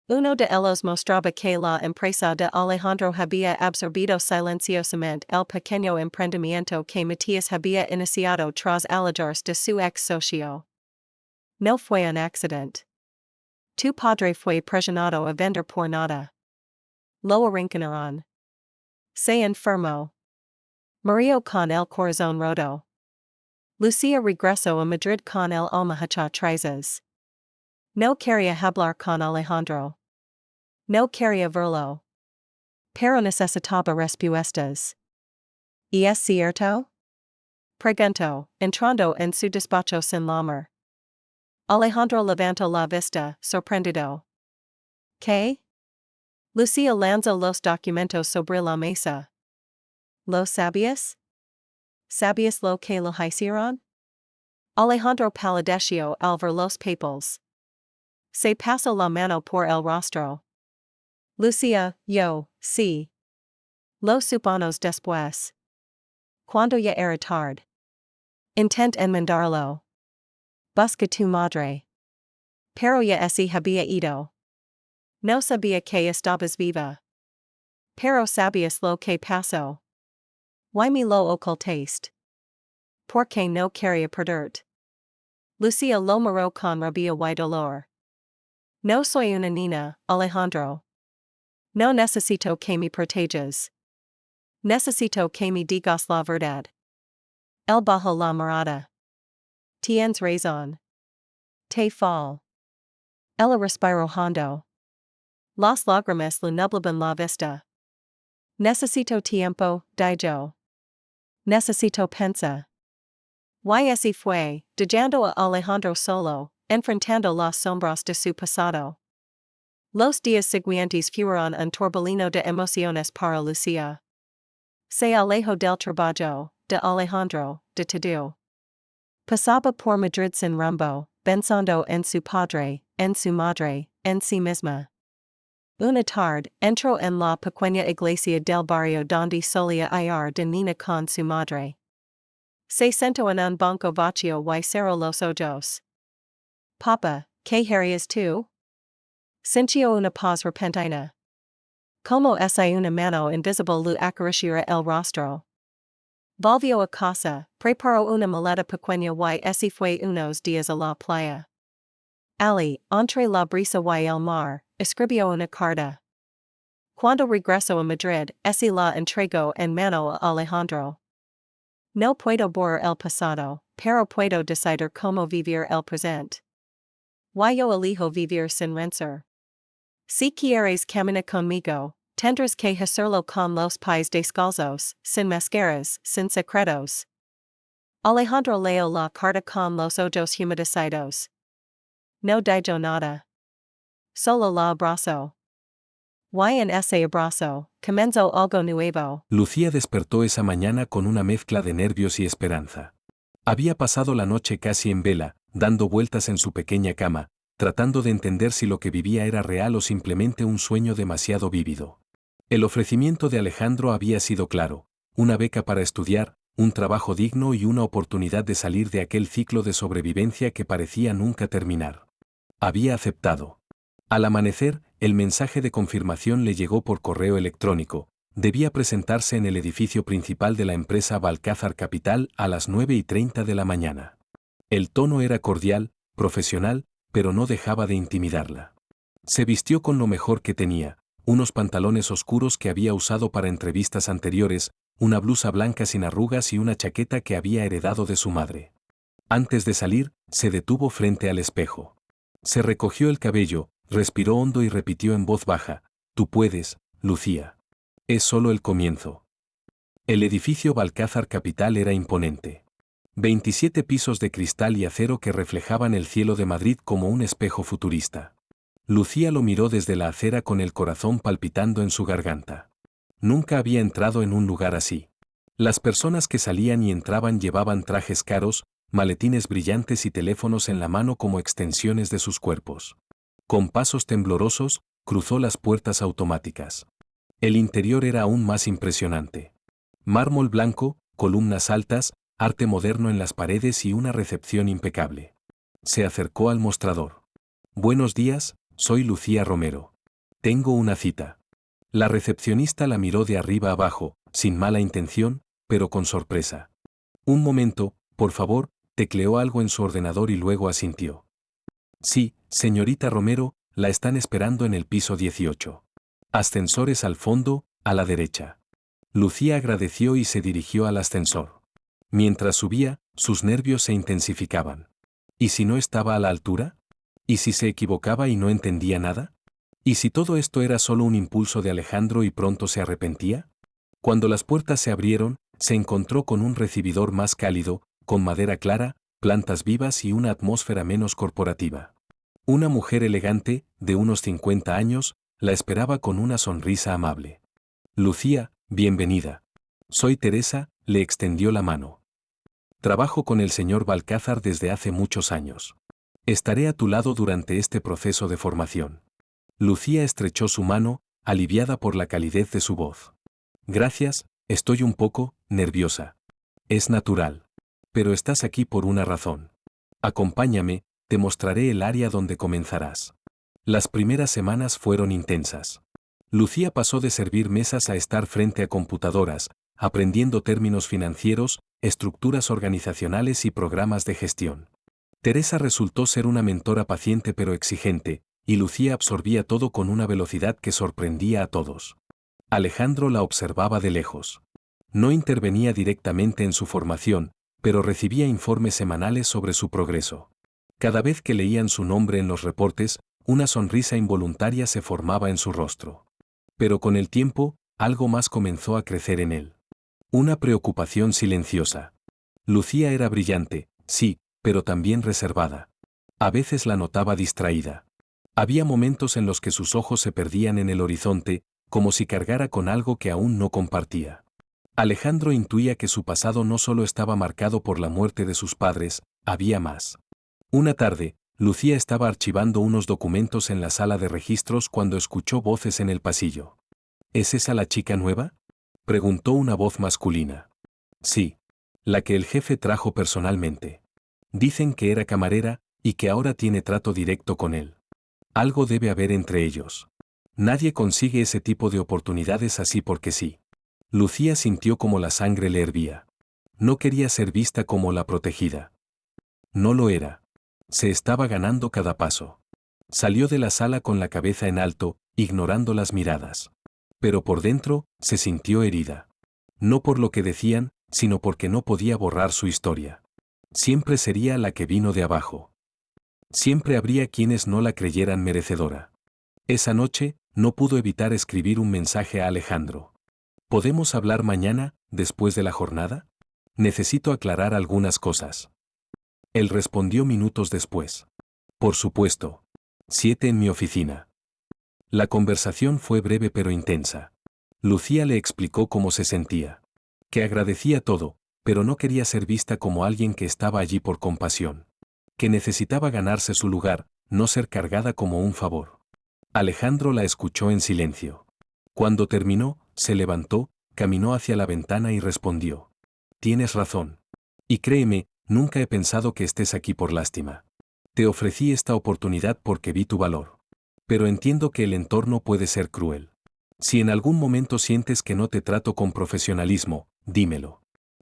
Uno de ellos mostraba que la empresa de Alejandro había absorbido silenciosamente el pequeño emprendimiento que Matías había iniciado tras alejarse de su ex socio. No fue un accidente. Tu padre fue presionado a vender por nada. Lo arrinconaron. Se enfermó. Murió con el corazón roto. Lucia regresó a Madrid con el alma hecha trizas. No quería hablar con Alejandro. No quería verlo. Pero necesitaba respuestas. ¿Y es cierto? Preguntó, entrando en su despacho sin llamar. Alejandro levantó la vista, sorprendido. ¿Qué? Lucia lanzó los documentos sobre la mesa. ¿Lo sabías? ¿Sabías lo que lo hicieron? Alejandro palideció al ver los papeles. Se pasó la mano por el rostro. Lucia, yo, sí. Lo supimos después. Cuando ya era tarde. Intent enmendarlo. Busca tu madre. Pero ya se había ido. No sabía que estabas viva. Pero sabías lo que pasó. Why me lo ocultaste? Porque no quería perderte. Lucia lo miró con rabia y dolor. No soy una niña, Alejandro. No necesito que me protejas. Necesito que me digas la verdad. Él bajó la mirada. Tienes razón. Te fall. Ella respiró hondo. Las lágrimas le nublaban la vista. Necesito tiempo, dijo. Necesito pensar. Y así fue, dejando a Alejandro solo, enfrentando las sombras de su pasado. Los días siguientes fueron un torbellino de emociones para Lucia. Se alejó del trabajo, de Alejandro, de todo. Pasaba por Madrid sin rumbo, pensando en su padre, en su madre, en sí misma. Una tarde, entró en la pequeña iglesia del barrio donde solía ir de niña con su madre. Se sentó en un banco vacío y cerró los ojos. Papa, ¿qué harías tú? Sintió una paz repentina. Como si una mano invisible le acariciara el rostro. Volvió a casa, preparó una maleta pequeña y se fue unos días a la playa. Ali, entre la brisa y el mar, escribió una carta. Cuando regresó a Madrid, se la entregó en mano a Alejandro. No puedo borrar el pasado, pero puedo decidir cómo vivir el presente. Yo elijo vivir sin rencor. Si quieres caminar conmigo, tendrás que hacerlo con los pies descalzos, sin mascaras, sin secretos. Alejandro leyó la carta con los ojos humedecidos. No dijo nada. Solo la abrazó. Y en ese abrazo, comenzó algo nuevo. Lucía despertó esa mañana con una mezcla de nervios y esperanza. Había pasado la noche casi en vela, dando vueltas en su pequeña cama, tratando de entender si lo que vivía era real o simplemente un sueño demasiado vívido. El ofrecimiento de Alejandro había sido claro: una beca para estudiar, un trabajo digno y una oportunidad de salir de aquel ciclo de sobrevivencia que parecía nunca terminar. Había aceptado. Al amanecer, el mensaje de confirmación le llegó por correo electrónico. Debía presentarse en el edificio principal de la empresa Balcázar Capital a las 9:30 de la mañana. El tono era cordial, profesional, pero no dejaba de intimidarla. Se vistió con lo mejor que tenía: unos pantalones oscuros que había usado para entrevistas anteriores, una blusa blanca sin arrugas y una chaqueta que había heredado de su madre. Antes de salir, se detuvo frente al espejo. Se recogió el cabello, respiró hondo y repitió en voz baja: «Tú puedes, Lucía. Es solo el comienzo». El edificio Balcázar Capital era imponente. 27 pisos de cristal y acero que reflejaban el cielo de Madrid como un espejo futurista. Lucía lo miró desde la acera con el corazón palpitando en su garganta. Nunca había entrado en un lugar así. Las personas que salían y entraban llevaban trajes caros, maletines brillantes y teléfonos en la mano como extensiones de sus cuerpos. Con pasos temblorosos, cruzó las puertas automáticas. El interior era aún más impresionante. Mármol blanco, columnas altas, arte moderno en las paredes y una recepción impecable. Se acercó al mostrador. «Buenos días, soy Lucía Romero. Tengo una cita». La recepcionista la miró de arriba abajo, sin mala intención, pero con sorpresa. «Un momento, por favor», tecleó algo en su ordenador y luego asintió. «Sí, señorita Romero, la están esperando en el piso 18. Ascensores al fondo, a la derecha». Lucía agradeció y se dirigió al ascensor. Mientras subía, sus nervios se intensificaban. ¿Y si no estaba a la altura? ¿Y si se equivocaba y no entendía nada? ¿Y si todo esto era solo un impulso de Alejandro y pronto se arrepentía? Cuando las puertas se abrieron, se encontró con un recibidor más cálido, con madera clara, plantas vivas y una atmósfera menos corporativa. Una mujer elegante, de unos 50 años, la esperaba con una sonrisa amable. «Lucía, bienvenida. Soy Teresa», le extendió la mano. «Trabajo con el señor Balcázar desde hace muchos años. Estaré a tu lado durante este proceso de formación». Lucía estrechó su mano, aliviada por la calidez de su voz. «Gracias, estoy un poco nerviosa. Es natural. Pero estás aquí por una razón. Acompáñame, te mostraré el área donde comenzarás». Las primeras semanas fueron intensas. Lucía pasó de servir mesas a estar frente a computadoras, aprendiendo términos financieros, estructuras organizacionales y programas de gestión. Teresa resultó ser una mentora paciente pero exigente, y Lucía absorbía todo con una velocidad que sorprendía a todos. Alejandro la observaba de lejos. No intervenía directamente en su formación, pero recibía informes semanales sobre su progreso. Cada vez que leían su nombre en los reportes, una sonrisa involuntaria se formaba en su rostro. Pero con el tiempo, algo más comenzó a crecer en él. Una preocupación silenciosa. Lucía era brillante, sí, pero también reservada. A veces la notaba distraída. Había momentos en los que sus ojos se perdían en el horizonte, como si cargara con algo que aún no compartía. Alejandro intuía que su pasado no solo estaba marcado por la muerte de sus padres, Había más. Una tarde, Lucía estaba archivando unos documentos en la sala de registros cuando escuchó voces en el pasillo. ¿Es esa la chica nueva?, preguntó una voz masculina. Sí. La que el jefe trajo personalmente. Dicen que era camarera y que ahora tiene trato directo con él. Algo debe haber entre ellos. Nadie consigue ese tipo de oportunidades así porque sí. Lucía sintió como la sangre le hervía. No quería ser vista como la protegida. No lo era. Se estaba ganando cada paso. Salió de la sala con la cabeza en alto, ignorando las miradas. Pero por dentro, se sintió herida. No por lo que decían, sino porque no podía borrar su historia. Siempre sería la que vino de abajo. Siempre habría quienes no la creyeran merecedora. Esa noche, no pudo evitar escribir un mensaje a Alejandro. ¿Podemos hablar mañana, después de la jornada? Necesito aclarar algunas cosas. Él respondió minutos después. Por supuesto. 7 en mi oficina. La conversación fue breve pero intensa. Lucía le explicó cómo se sentía. Que agradecía todo, pero no quería ser vista como alguien que estaba allí por compasión. Que necesitaba ganarse su lugar, no ser cargada como un favor. Alejandro la escuchó en silencio. Cuando terminó, se levantó, caminó hacia la ventana y respondió. Tienes razón. Y créeme, nunca he pensado que estés aquí por lástima. Te ofrecí esta oportunidad porque vi tu valor. Pero entiendo que el entorno puede ser cruel. Si en algún momento sientes que no te trato con profesionalismo, dímelo.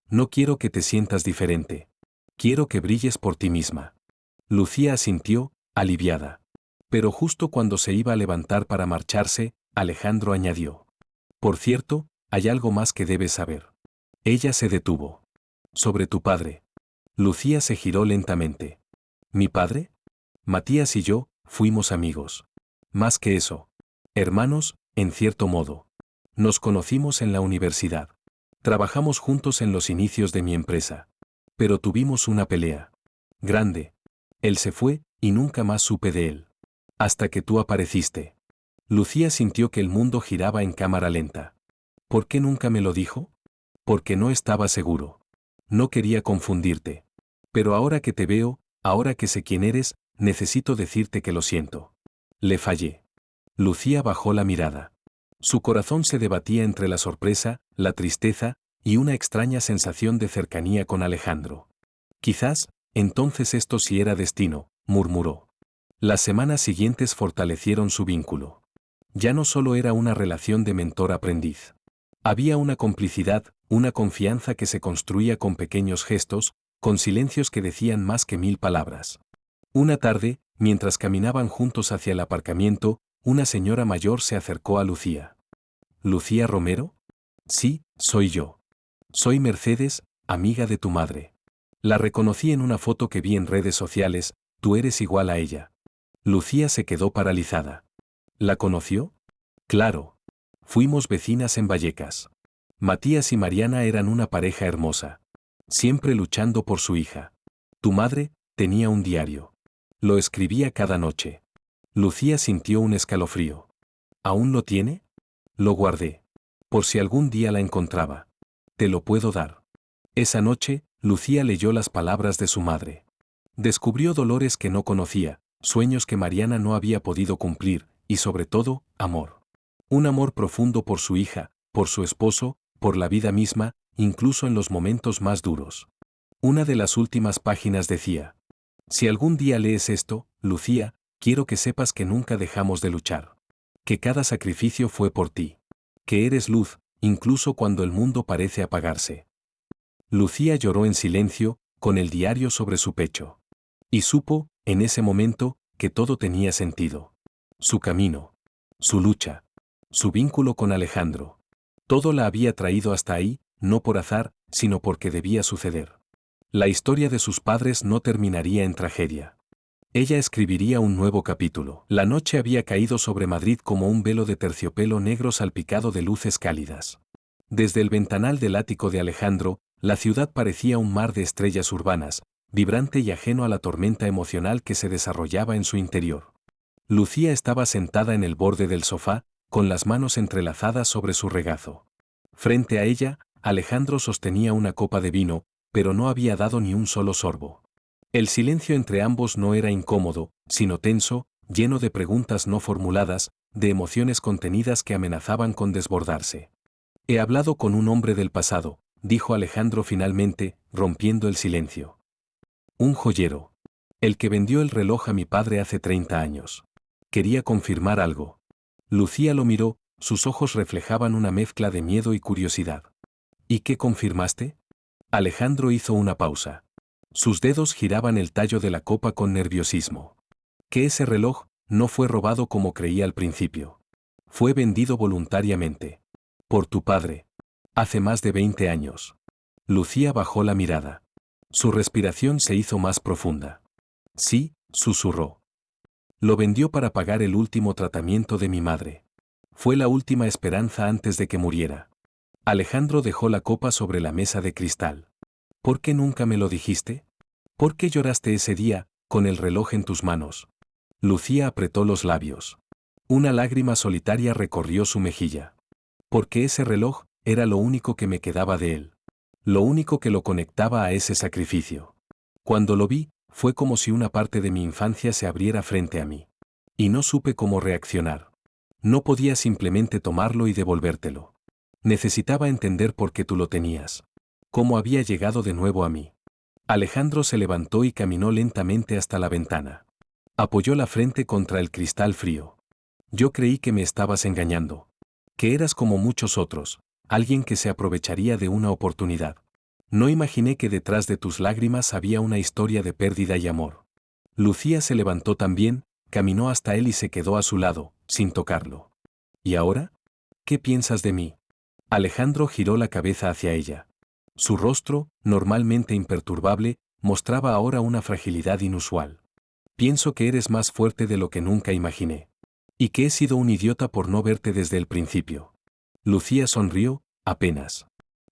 No quiero que te sientas diferente. Quiero que brilles por ti misma. Lucía asintió, aliviada. Pero justo cuando se iba a levantar para marcharse, Alejandro añadió. Por cierto, hay algo más que debes saber. Ella se detuvo. Sobre tu padre. Lucía se giró lentamente. ¿Mi padre? Matías y yo fuimos amigos. Más que eso. Hermanos, en cierto modo. Nos conocimos en la universidad. Trabajamos juntos en los inicios de mi empresa. Pero tuvimos una pelea. Grande. Él se fue, y nunca más supe de él. Hasta que tú apareciste. Lucía sintió que el mundo giraba en cámara lenta. ¿Por qué nunca me lo dijo? Porque no estaba seguro. No quería confundirte. Pero ahora que te veo, ahora que sé quién eres, necesito decirte que lo siento. Le fallé. Lucía bajó la mirada. Su corazón se debatía entre la sorpresa, la tristeza y una extraña sensación de cercanía con Alejandro. Quizás, entonces esto sí era destino, murmuró. Las semanas siguientes fortalecieron su vínculo. Ya no solo era una relación de mentor-aprendiz. Había una complicidad, una confianza que se construía con pequeños gestos, con silencios que decían más que 1000 palabras. Una tarde, mientras caminaban juntos hacia el aparcamiento, una señora mayor se acercó a Lucía. ¿Lucía Romero? Sí, soy yo. Soy Mercedes, amiga de tu madre. La reconocí en una foto que vi en redes sociales, tú eres igual a ella. Lucía se quedó paralizada. ¿La conoció? Claro. Fuimos vecinas en Vallecas. Matías y Mariana eran una pareja hermosa. Siempre luchando por su hija. Tu madre tenía un diario. Lo escribía cada noche. Lucía sintió un escalofrío. ¿Aún lo tiene? Lo guardé. Por si algún día la encontraba. Te lo puedo dar. Esa noche, Lucía leyó las palabras de su madre. Descubrió dolores que no conocía, sueños que Mariana no había podido cumplir, y sobre todo, amor. Un amor profundo por su hija, por su esposo, por la vida misma, incluso en los momentos más duros. Una de las últimas páginas decía: si algún día lees esto, Lucía, quiero que sepas que nunca dejamos de luchar. Que cada sacrificio fue por ti. Que eres luz, incluso cuando el mundo parece apagarse. Lucía lloró en silencio, con el diario sobre su pecho. Y supo, en ese momento, que todo tenía sentido. Su camino. Su lucha. Su vínculo con Alejandro. Todo la había traído hasta ahí, no por azar, sino porque debía suceder. La historia de sus padres no terminaría en tragedia. Ella escribiría un nuevo capítulo. La noche había caído sobre Madrid como un velo de terciopelo negro salpicado de luces cálidas. Desde el ventanal del ático de Alejandro, la ciudad parecía un mar de estrellas urbanas, vibrante y ajeno a la tormenta emocional que se desarrollaba en su interior. Lucía estaba sentada en el borde del sofá, con las manos entrelazadas sobre su regazo. Frente a ella, Alejandro sostenía una copa de vino, pero no había dado ni un solo sorbo. El silencio entre ambos no era incómodo, sino tenso, lleno de preguntas no formuladas, de emociones contenidas que amenazaban con desbordarse. He hablado con un hombre del pasado, dijo Alejandro finalmente, rompiendo el silencio. Un joyero. El que vendió el reloj a mi padre hace 30 años. Quería confirmar algo. Lucía lo miró, sus ojos reflejaban una mezcla de miedo y curiosidad. ¿Y qué confirmaste? Alejandro hizo una pausa. Sus dedos giraban el tallo de la copa con nerviosismo. Que ese reloj no fue robado como creía al principio. Fue vendido voluntariamente. Por tu padre. Hace más de 20 años. Lucía bajó la mirada. Su respiración se hizo más profunda. Sí, susurró. Lo vendió para pagar el último tratamiento de mi madre. Fue la última esperanza antes de que muriera. Alejandro dejó la copa sobre la mesa de cristal. ¿Por qué nunca me lo dijiste? ¿Por qué lloraste ese día, con el reloj en tus manos? Lucía apretó los labios. Una lágrima solitaria recorrió su mejilla. Porque ese reloj era lo único que me quedaba de él. Lo único que lo conectaba a ese sacrificio. Cuando lo vi, fue como si una parte de mi infancia se abriera frente a mí. Y no supe cómo reaccionar. No podía simplemente tomarlo y devolvértelo. Necesitaba entender por qué tú lo tenías. Cómo había llegado de nuevo a mí. Alejandro se levantó y caminó lentamente hasta la ventana. Apoyó la frente contra el cristal frío. Yo creí que me estabas engañando. Que eras como muchos otros, alguien que se aprovecharía de una oportunidad. No imaginé que detrás de tus lágrimas había una historia de pérdida y amor. Lucía se levantó también, caminó hasta él y se quedó a su lado, sin tocarlo. ¿Y ahora? ¿Qué piensas de mí? Alejandro giró la cabeza hacia ella. Su rostro, normalmente imperturbable, mostraba ahora una fragilidad inusual. Pienso que eres más fuerte de lo que nunca imaginé. Y que he sido un idiota por no verte desde el principio. Lucía sonrió, apenas.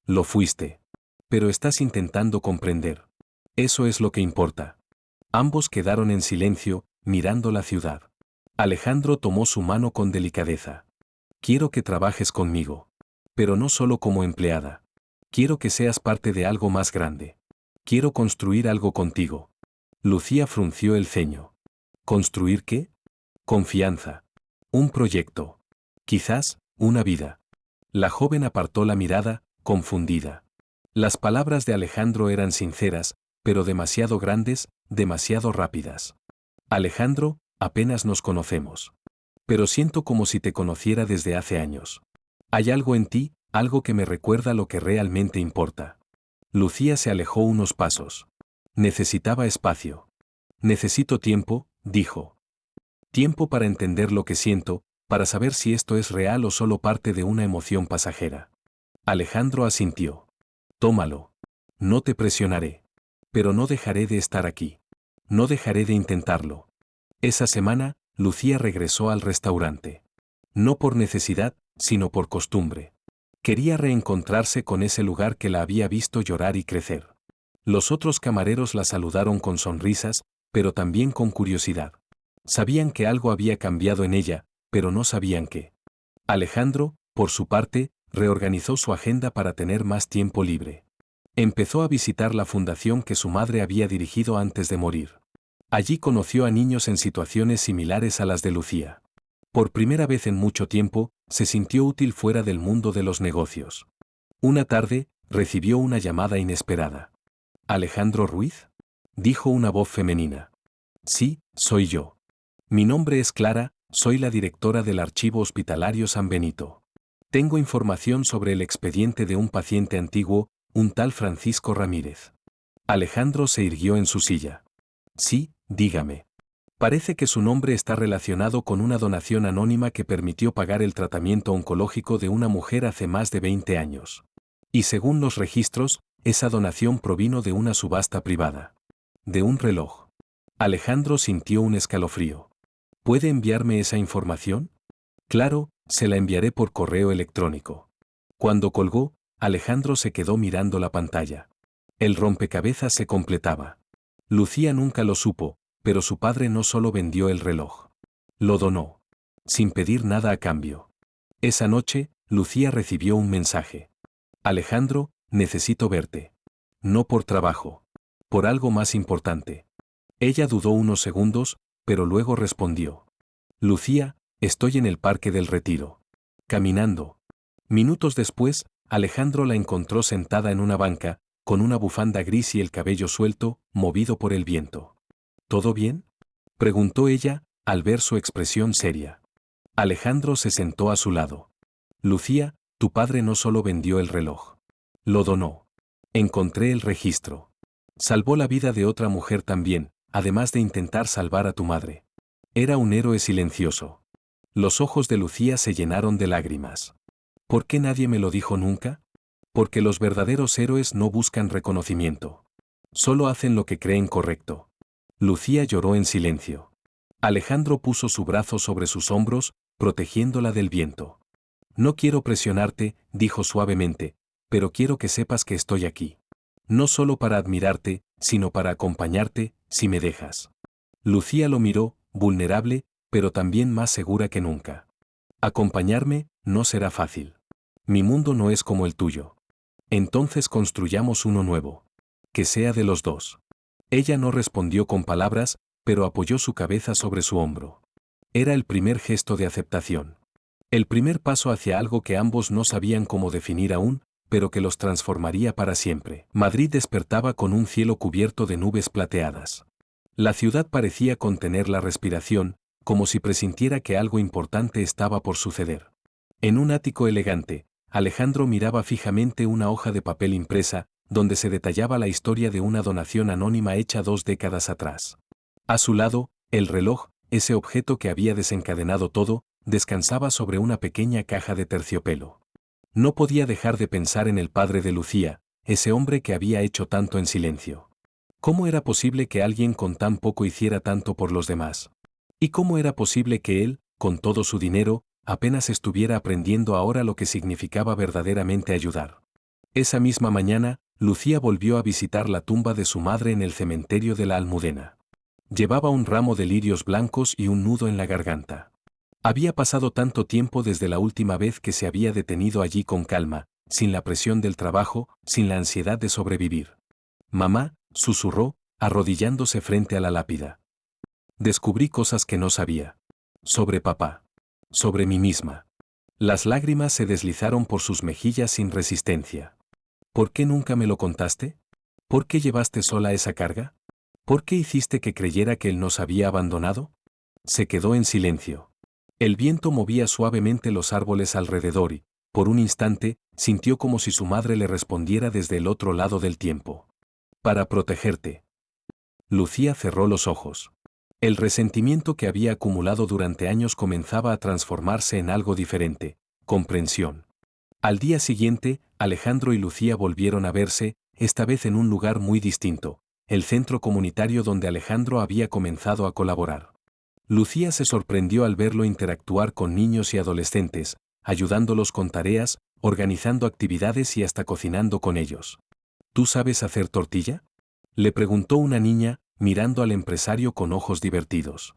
Lo fuiste. Pero estás intentando comprender. Eso es lo que importa. Ambos quedaron en silencio, mirando la ciudad. Alejandro tomó su mano con delicadeza. Quiero que trabajes conmigo. Pero no solo como empleada. Quiero que seas parte de algo más grande. Quiero construir algo contigo. Lucía frunció el ceño. ¿Construir qué? Confianza. Un proyecto. Quizás, una vida. La joven apartó la mirada, confundida. Las palabras de Alejandro eran sinceras, pero demasiado grandes, demasiado rápidas. Alejandro, apenas nos conocemos. Pero siento como si te conociera desde hace años. Hay algo en ti, algo que me recuerda lo que realmente importa. Lucía se alejó unos pasos. Necesitaba espacio. Necesito tiempo, dijo. Tiempo para entender lo que siento, para saber si esto es real o solo parte de una emoción pasajera. Alejandro asintió. Tómalo. No te presionaré. Pero no dejaré de estar aquí. No dejaré de intentarlo. Esa semana, Lucía regresó al restaurante. No por necesidad, sino por costumbre. Quería reencontrarse con ese lugar que la había visto llorar y crecer. Los otros camareros la saludaron con sonrisas, pero también con curiosidad. Sabían que algo había cambiado en ella, pero no sabían qué. Alejandro, por su parte, reorganizó su agenda para tener más tiempo libre. Empezó a visitar la fundación que su madre había dirigido antes de morir. Allí conoció a niños en situaciones similares a las de Lucía. Por primera vez en mucho tiempo, se sintió útil fuera del mundo de los negocios. Una tarde, recibió una llamada inesperada. ¿Alejandro Ruiz? Dijo una voz femenina. Sí, soy yo. Mi nombre es Clara, soy la directora del Archivo Hospitalario San Benito. Tengo información sobre el expediente de un paciente antiguo, un tal Francisco Ramírez. Alejandro se irguió en su silla. Sí, dígame. Parece que su nombre está relacionado con una donación anónima que permitió pagar el tratamiento oncológico de una mujer hace más de 20 años. Y según los registros, esa donación provino de una subasta privada. De un reloj. Alejandro sintió un escalofrío. ¿Puede enviarme esa información? Claro, se la enviaré por correo electrónico. Cuando colgó, Alejandro se quedó mirando la pantalla. El rompecabezas se completaba. Lucía nunca lo supo, pero su padre no solo vendió el reloj. Lo donó. Sin pedir nada a cambio. Esa noche, Lucía recibió un mensaje. Alejandro, necesito verte. No por trabajo. Por algo más importante. Ella dudó unos segundos, pero luego respondió. Lucía, estoy en el Parque del Retiro. Caminando. Minutos después, Alejandro la encontró sentada en una banca, con una bufanda gris y el cabello suelto, movido por el viento. ¿Todo bien?, preguntó ella, al ver su expresión seria. Alejandro se sentó a su lado. Lucía, tu padre no solo vendió el reloj. Lo donó. Encontré el registro. Salvó la vida de otra mujer también, además de intentar salvar a tu madre. Era un héroe silencioso. Los ojos de Lucía se llenaron de lágrimas. ¿Por qué nadie me lo dijo nunca? Porque los verdaderos héroes no buscan reconocimiento. Solo hacen lo que creen correcto. Lucía lloró en silencio. Alejandro puso su brazo sobre sus hombros, protegiéndola del viento. No quiero presionarte, dijo suavemente, pero quiero que sepas que estoy aquí. No solo para admirarte, sino para acompañarte, si me dejas. Lucía lo miró, vulnerable, pero también más segura que nunca. Acompañarme no será fácil. Mi mundo no es como el tuyo. Entonces construyamos uno nuevo. Que sea de los dos. Ella no respondió con palabras, pero apoyó su cabeza sobre su hombro. Era el primer gesto de aceptación. El primer paso hacia algo que ambos no sabían cómo definir aún, pero que los transformaría para siempre. Madrid despertaba con un cielo cubierto de nubes plateadas. La ciudad parecía contener la respiración, como si presintiera que algo importante estaba por suceder. En un ático elegante, Alejandro miraba fijamente una hoja de papel impresa, donde se detallaba la historia de una donación anónima hecha 2 décadas atrás. A su lado, el reloj, ese objeto que había desencadenado todo, descansaba sobre una pequeña caja de terciopelo. No podía dejar de pensar en el padre de Lucía, ese hombre que había hecho tanto en silencio. ¿Cómo era posible que alguien con tan poco hiciera tanto por los demás? ¿Y cómo era posible que él, con todo su dinero, apenas estuviera aprendiendo ahora lo que significaba verdaderamente ayudar? Esa misma mañana, Lucía volvió a visitar la tumba de su madre en el cementerio de la Almudena. Llevaba un ramo de lirios blancos y un nudo en la garganta. Había pasado tanto tiempo desde la última vez que se había detenido allí con calma, sin la presión del trabajo, sin la ansiedad de sobrevivir. Mamá, susurró, arrodillándose frente a la lápida. Descubrí cosas que no sabía. Sobre papá. Sobre mí misma. Las lágrimas se deslizaron por sus mejillas sin resistencia. ¿Por qué nunca me lo contaste? ¿Por qué llevaste sola esa carga? ¿Por qué hiciste que creyera que él nos había abandonado? Se quedó en silencio. El viento movía suavemente los árboles alrededor y, por un instante, sintió como si su madre le respondiera desde el otro lado del tiempo. Para protegerte. Lucía cerró los ojos. El resentimiento que había acumulado durante años comenzaba a transformarse en algo diferente, comprensión. Al día siguiente, Alejandro y Lucía volvieron a verse, esta vez en un lugar muy distinto, el centro comunitario donde Alejandro había comenzado a colaborar. Lucía se sorprendió al verlo interactuar con niños y adolescentes, ayudándolos con tareas, organizando actividades y hasta cocinando con ellos. ¿Tú sabes hacer tortilla?, le preguntó una niña, mirando al empresario con ojos divertidos.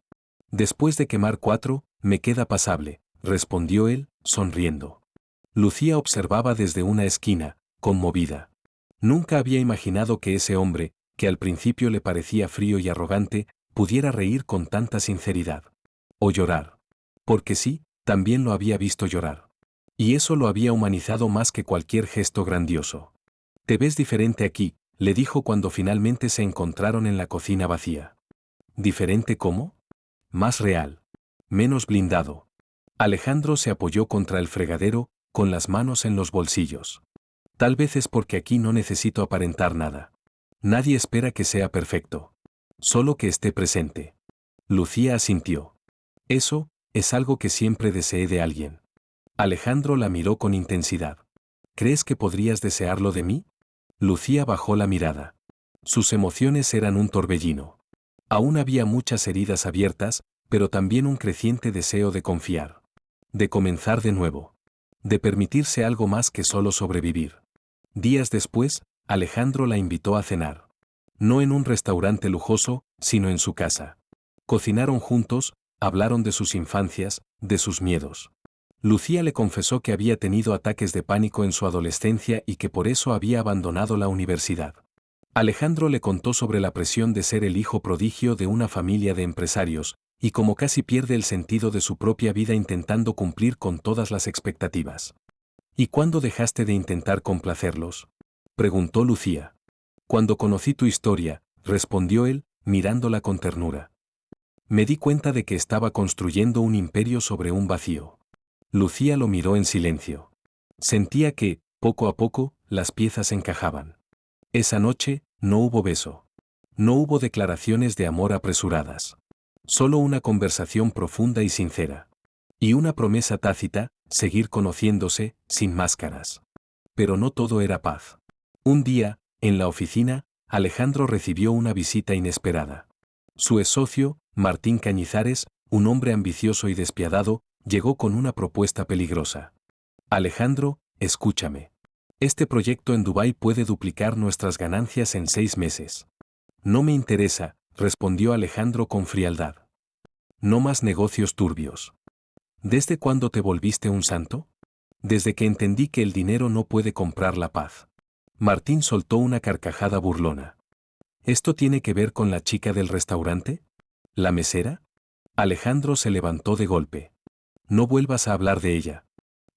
Después de quemar 4, me queda pasable, respondió él, sonriendo. Lucía observaba desde una esquina, conmovida. Nunca había imaginado que ese hombre, que al principio le parecía frío y arrogante, pudiera reír con tanta sinceridad. O llorar. Porque sí, también lo había visto llorar. Y eso lo había humanizado más que cualquier gesto grandioso. Te ves diferente aquí, le dijo cuando finalmente se encontraron en la cocina vacía. ¿Diferente cómo? Más real. Menos blindado. Alejandro se apoyó contra el fregadero, con las manos en los bolsillos. Tal vez es porque aquí no necesito aparentar nada. Nadie espera que sea perfecto. Solo que esté presente. Lucía asintió. Eso es algo que siempre deseé de alguien. Alejandro la miró con intensidad. ¿Crees que podrías desearlo de mí? Lucía bajó la mirada. Sus emociones eran un torbellino. Aún había muchas heridas abiertas, pero también un creciente deseo de confiar. De comenzar de nuevo. De permitirse algo más que solo sobrevivir. Días después, Alejandro la invitó a cenar. No en un restaurante lujoso, sino en su casa. Cocinaron juntos, hablaron de sus infancias, de sus miedos. Lucía le confesó que había tenido ataques de pánico en su adolescencia y que por eso había abandonado la universidad. Alejandro le contó sobre la presión de ser el hijo prodigio de una familia de empresarios, y cómo casi pierde el sentido de su propia vida intentando cumplir con todas las expectativas. ¿Y cuándo dejaste de intentar complacerlos?, preguntó Lucía. Cuando conocí tu historia, respondió él, mirándola con ternura. Me di cuenta de que estaba construyendo un imperio sobre un vacío. Lucía lo miró en silencio. Sentía que, poco a poco, las piezas encajaban. Esa noche, no hubo beso. No hubo declaraciones de amor apresuradas. Solo una conversación profunda y sincera. Y una promesa tácita, seguir conociéndose, sin máscaras. Pero no todo era paz. Un día, en la oficina, Alejandro recibió una visita inesperada. Su ex socio, Martín Cañizares, un hombre ambicioso y despiadado, llegó con una propuesta peligrosa. Alejandro, escúchame. Este proyecto en Dubái puede duplicar nuestras ganancias en 6 meses. No me interesa, respondió Alejandro con frialdad. No más negocios turbios. ¿Desde cuándo te volviste un santo? Desde que entendí que el dinero no puede comprar la paz. Martín soltó una carcajada burlona. ¿Esto tiene que ver con la chica del restaurante? ¿La mesera? Alejandro se levantó de golpe. No vuelvas a hablar de ella.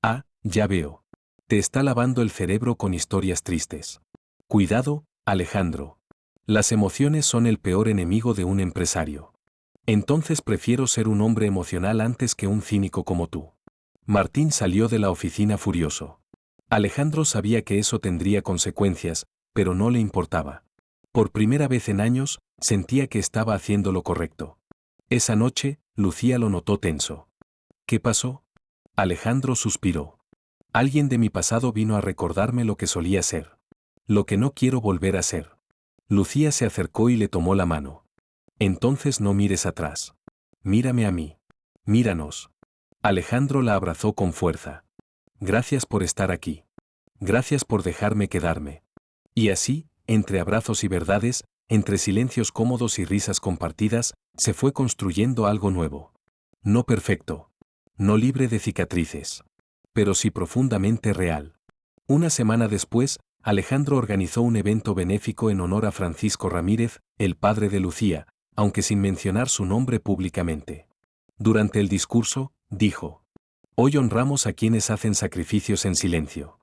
Ah, ya veo. Te está lavando el cerebro con historias tristes. Cuidado, Alejandro. Las emociones son el peor enemigo de un empresario. Entonces prefiero ser un hombre emocional antes que un cínico como tú. Martín salió de la oficina furioso. Alejandro sabía que eso tendría consecuencias, pero no le importaba. Por primera vez en años, sentía que estaba haciendo lo correcto. Esa noche, Lucía lo notó tenso. ¿Qué pasó? Alejandro suspiró. Alguien de mi pasado vino a recordarme lo que solía ser. Lo que no quiero volver a ser. Lucía se acercó y le tomó la mano. Entonces no mires atrás. Mírame a mí. Míranos. Alejandro la abrazó con fuerza. Gracias por estar aquí. Gracias por dejarme quedarme. Y así, entre abrazos y verdades, entre silencios cómodos y risas compartidas, se fue construyendo algo nuevo. No perfecto. No libre de cicatrices. Pero sí profundamente real. Una semana después, Alejandro organizó un evento benéfico en honor a Francisco Ramírez, el padre de Lucía, aunque sin mencionar su nombre públicamente. Durante el discurso, dijo: Hoy honramos a quienes hacen sacrificios en silencio.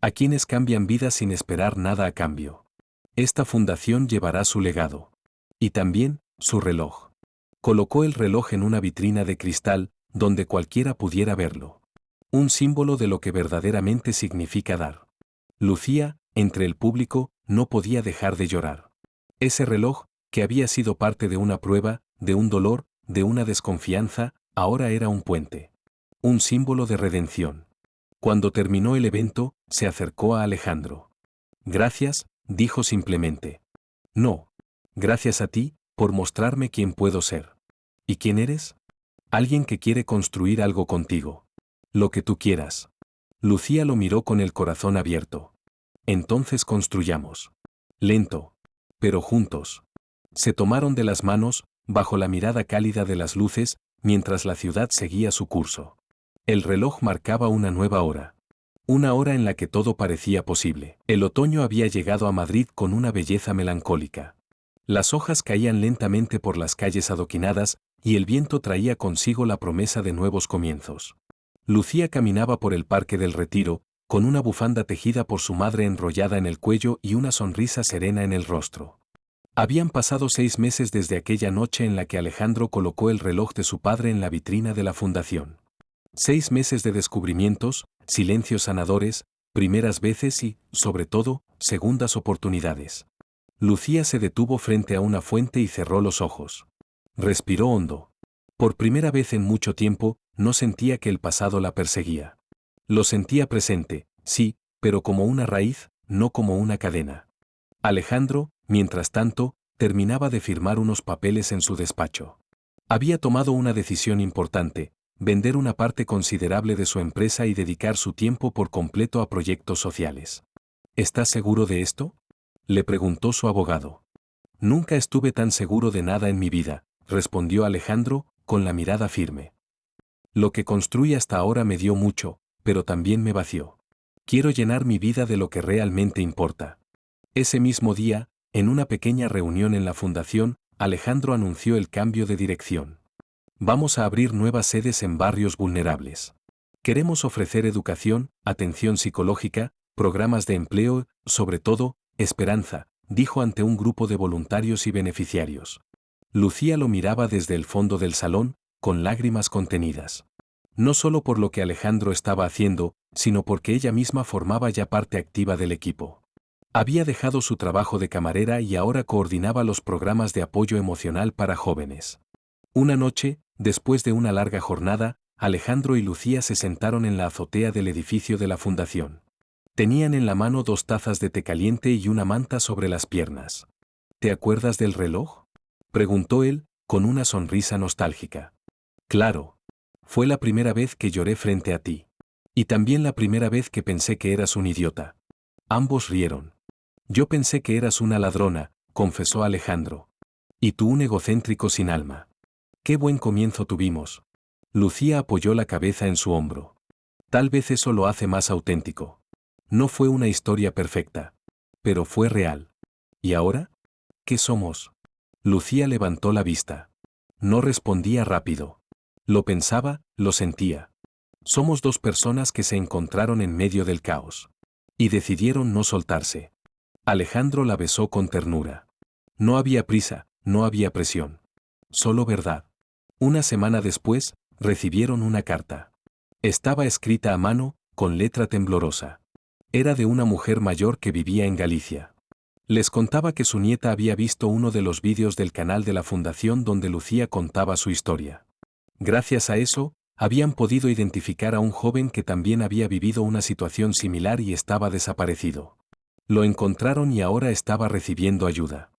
A quienes cambian vidas sin esperar nada a cambio. Esta fundación llevará su legado. Y también, su reloj. Colocó el reloj en una vitrina de cristal, donde cualquiera pudiera verlo. Un símbolo de lo que verdaderamente significa dar. Lucía, entre el público, no podía dejar de llorar. Ese reloj, que había sido parte de una prueba, de un dolor, de una desconfianza, ahora era un puente. Un símbolo de redención. Cuando terminó el evento, se acercó a Alejandro. Gracias, dijo simplemente. No. Gracias a ti, por mostrarme quién puedo ser. ¿Y quién eres? Alguien que quiere construir algo contigo. Lo que tú quieras. Lucía lo miró con el corazón abierto. Entonces construyamos. Lento. Pero juntos. Se tomaron de las manos, bajo la mirada cálida de las luces, mientras la ciudad seguía su curso. El reloj marcaba una nueva hora. Una hora en la que todo parecía posible. El otoño había llegado a Madrid con una belleza melancólica. Las hojas caían lentamente por las calles adoquinadas, y el viento traía consigo la promesa de nuevos comienzos. Lucía caminaba por el Parque del Retiro, con una bufanda tejida por su madre enrollada en el cuello y una sonrisa serena en el rostro. Habían pasado 6 meses desde aquella noche en la que Alejandro colocó el reloj de su padre en la vitrina de la fundación. 6 meses de descubrimientos, silencios sanadores, primeras veces y, sobre todo, segundas oportunidades. Lucía se detuvo frente a una fuente y cerró los ojos. Respiró hondo. Por primera vez en mucho tiempo, no sentía que el pasado la perseguía. Lo sentía presente, sí, pero como una raíz, no como una cadena. Alejandro, mientras tanto, terminaba de firmar unos papeles en su despacho. Había tomado una decisión importante: vender una parte considerable de su empresa y dedicar su tiempo por completo a proyectos sociales. ¿Estás seguro de esto?, le preguntó su abogado. Nunca estuve tan seguro de nada en mi vida, respondió Alejandro, con la mirada firme. Lo que construí hasta ahora me dio mucho, pero también me vació. Quiero llenar mi vida de lo que realmente importa. Ese mismo día, en una pequeña reunión en la fundación, Alejandro anunció el cambio de dirección. Vamos a abrir nuevas sedes en barrios vulnerables. Queremos ofrecer educación, atención psicológica, programas de empleo, sobre todo, esperanza, dijo ante un grupo de voluntarios y beneficiarios. Lucía lo miraba desde el fondo del salón, con lágrimas contenidas. No solo por lo que Alejandro estaba haciendo, sino porque ella misma formaba ya parte activa del equipo. Había dejado su trabajo de camarera y ahora coordinaba los programas de apoyo emocional para jóvenes. Una noche, después de una larga jornada, Alejandro y Lucía se sentaron en la azotea del edificio de la fundación. Tenían en la mano 2 tazas de té caliente y una manta sobre las piernas. ¿Te acuerdas del reloj?, preguntó él, con una sonrisa nostálgica. Claro. Fue la primera vez que lloré frente a ti. Y también la primera vez que pensé que eras un idiota. Ambos rieron. Yo pensé que eras una ladrona, confesó Alejandro. Y tú un egocéntrico sin alma. Qué buen comienzo tuvimos. Lucía apoyó la cabeza en su hombro. Tal vez eso lo hace más auténtico. No fue una historia perfecta. Pero fue real. ¿Y ahora? ¿Qué somos? Lucía levantó la vista. No respondía rápido. Lo pensaba, lo sentía. Somos 2 personas que se encontraron en medio del caos. Y decidieron no soltarse. Alejandro la besó con ternura. No había prisa, no había presión. Solo verdad. Una semana después, recibieron una carta. Estaba escrita a mano, con letra temblorosa. Era de una mujer mayor que vivía en Galicia. Les contaba que su nieta había visto uno de los vídeos del canal de la fundación donde Lucía contaba su historia. Gracias a eso, habían podido identificar a un joven que también había vivido una situación similar y estaba desaparecido. Lo encontraron y ahora estaba recibiendo ayuda.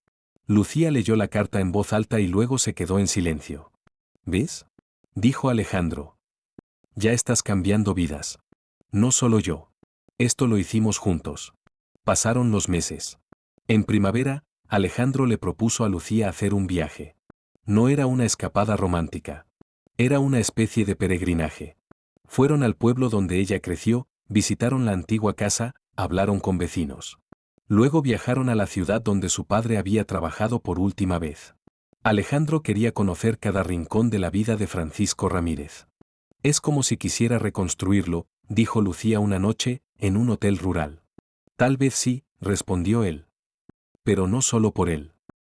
Lucía leyó la carta en voz alta y luego se quedó en silencio. ¿Ves?, dijo Alejandro. Ya estás cambiando vidas. No solo yo. Esto lo hicimos juntos. Pasaron los meses. En primavera, Alejandro le propuso a Lucía hacer un viaje. No era una escapada romántica. Era una especie de peregrinaje. Fueron al pueblo donde ella creció, visitaron la antigua casa, hablaron con vecinos. Luego viajaron a la ciudad donde su padre había trabajado por última vez. Alejandro quería conocer cada rincón de la vida de Francisco Ramírez. Es como si quisiera reconstruirlo, dijo Lucía una noche, en un hotel rural. Tal vez sí, respondió él. Pero no solo por él.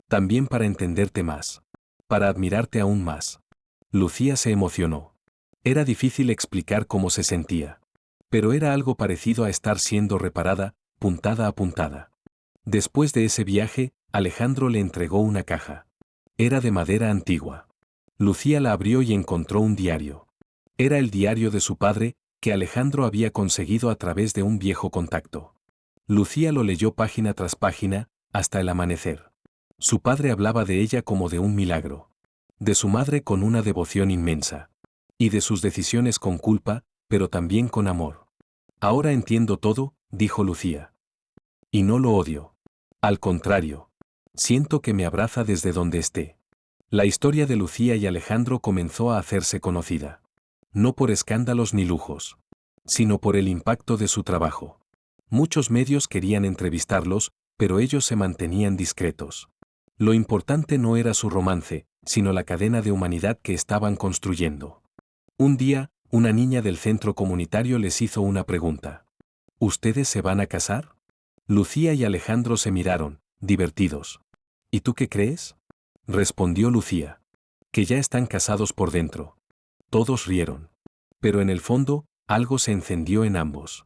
También para entenderte más. Para admirarte aún más. Lucía se emocionó. Era difícil explicar cómo se sentía. Pero era algo parecido a estar siendo reparada, puntada a puntada. Después de ese viaje, Alejandro le entregó una caja. Era de madera antigua. Lucía la abrió y encontró un diario. Era el diario de su padre, que Alejandro había conseguido a través de un viejo contacto. Lucía lo leyó página tras página, hasta el amanecer. Su padre hablaba de ella como de un milagro. De su madre con una devoción inmensa. Y de sus decisiones con culpa, pero también con amor. Ahora entiendo todo, dijo Lucía. Y no lo odio. Al contrario. Siento que me abraza desde donde esté. La historia de Lucía y Alejandro comenzó a hacerse conocida. No por escándalos ni lujos. Sino por el impacto de su trabajo. Muchos medios querían entrevistarlos, pero ellos se mantenían discretos. Lo importante no era su romance, sino la cadena de humanidad que estaban construyendo. Un día, una niña del centro comunitario les hizo una pregunta. ¿Ustedes se van a casar? Lucía y Alejandro se miraron, divertidos. ¿Y tú qué crees?, respondió Lucía. Que ya están casados por dentro. Todos rieron. Pero en el fondo, algo se encendió en ambos.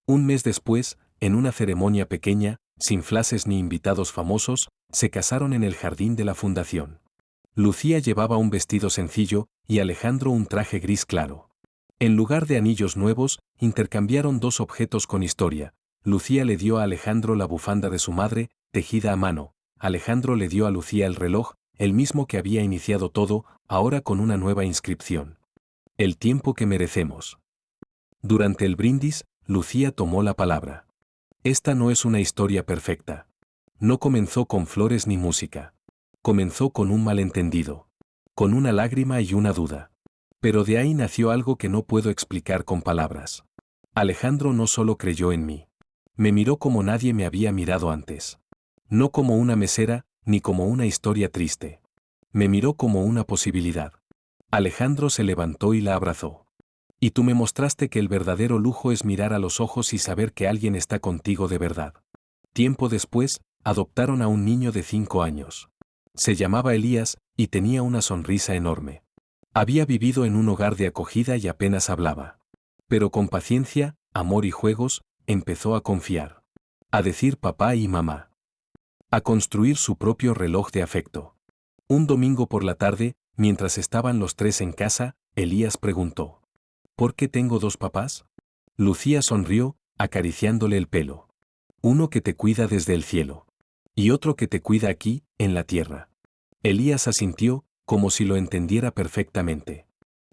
Un mes después, en una ceremonia pequeña, sin flashes ni invitados famosos, se casaron en el jardín de la fundación. Lucía llevaba un vestido sencillo y Alejandro un traje gris claro. En lugar de anillos nuevos, intercambiaron 2 objetos con historia. Lucía le dio a Alejandro la bufanda de su madre, tejida a mano. Alejandro le dio a Lucía el reloj, el mismo que había iniciado todo, ahora con una nueva inscripción. El tiempo que merecemos. Durante el brindis, Lucía tomó la palabra. Esta no es una historia perfecta. No comenzó con flores ni música. Comenzó con un malentendido. Con una lágrima y una duda. Pero de ahí nació algo que no puedo explicar con palabras. Alejandro no solo creyó en mí. Me miró como nadie me había mirado antes. No como una mesera, ni como una historia triste. Me miró como una posibilidad. Alejandro se levantó y la abrazó. Y tú me mostraste que el verdadero lujo es mirar a los ojos y saber que alguien está contigo de verdad. Tiempo después, adoptaron a un niño de 5 años. Se llamaba Elías, y tenía una sonrisa enorme. Había vivido en un hogar de acogida y apenas hablaba. Pero con paciencia, amor y juegos, empezó a confiar. A decir papá y mamá. A construir su propio reloj de afecto. Un domingo por la tarde, mientras estaban los tres en casa, Elías preguntó: ¿por qué tengo dos papás? Lucía sonrió, acariciándole el pelo. Uno que te cuida desde el cielo. Y otro que te cuida aquí, en la tierra. Elías asintió, como si lo entendiera perfectamente.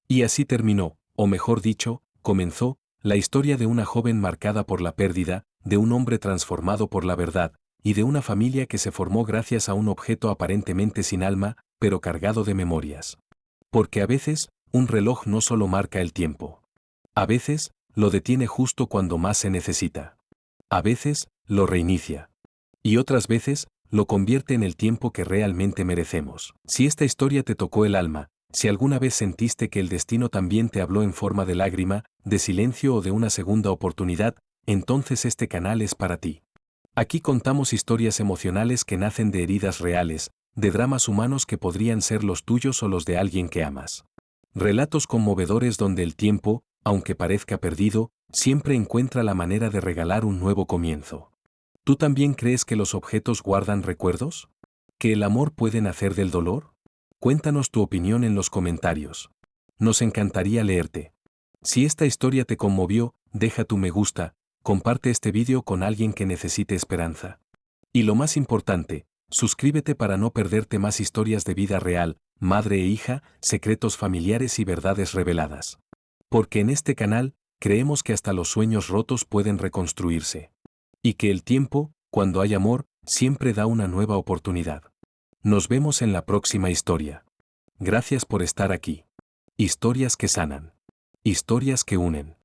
Y así terminó, o mejor dicho, comenzó, la historia de una joven marcada por la pérdida, de un hombre transformado por la verdad, y de una familia que se formó gracias a un objeto aparentemente sin alma, pero cargado de memorias. Porque a veces, un reloj no solo marca el tiempo. A veces, lo detiene justo cuando más se necesita. A veces, lo reinicia. Y otras veces, lo convierte en el tiempo que realmente merecemos. Si esta historia te tocó el alma, si alguna vez sentiste que el destino también te habló en forma de lágrima, de silencio o de una segunda oportunidad, entonces este canal es para ti. Aquí contamos historias emocionales que nacen de heridas reales, de dramas humanos que podrían ser los tuyos o los de alguien que amas. Relatos conmovedores donde el tiempo, aunque parezca perdido, siempre encuentra la manera de regalar un nuevo comienzo. ¿Tú también crees que los objetos guardan recuerdos? ¿Que el amor puede nacer del dolor? Cuéntanos tu opinión en los comentarios. Nos encantaría leerte. Si esta historia te conmovió, deja tu me gusta, comparte este vídeo con alguien que necesite esperanza. Y lo más importante, suscríbete para no perderte más historias de vida real, madre e hija, secretos familiares y verdades reveladas. Porque en este canal, creemos que hasta los sueños rotos pueden reconstruirse. Y que el tiempo, cuando hay amor, siempre da una nueva oportunidad. Nos vemos en la próxima historia. Gracias por estar aquí. Historias que sanan. Historias que unen.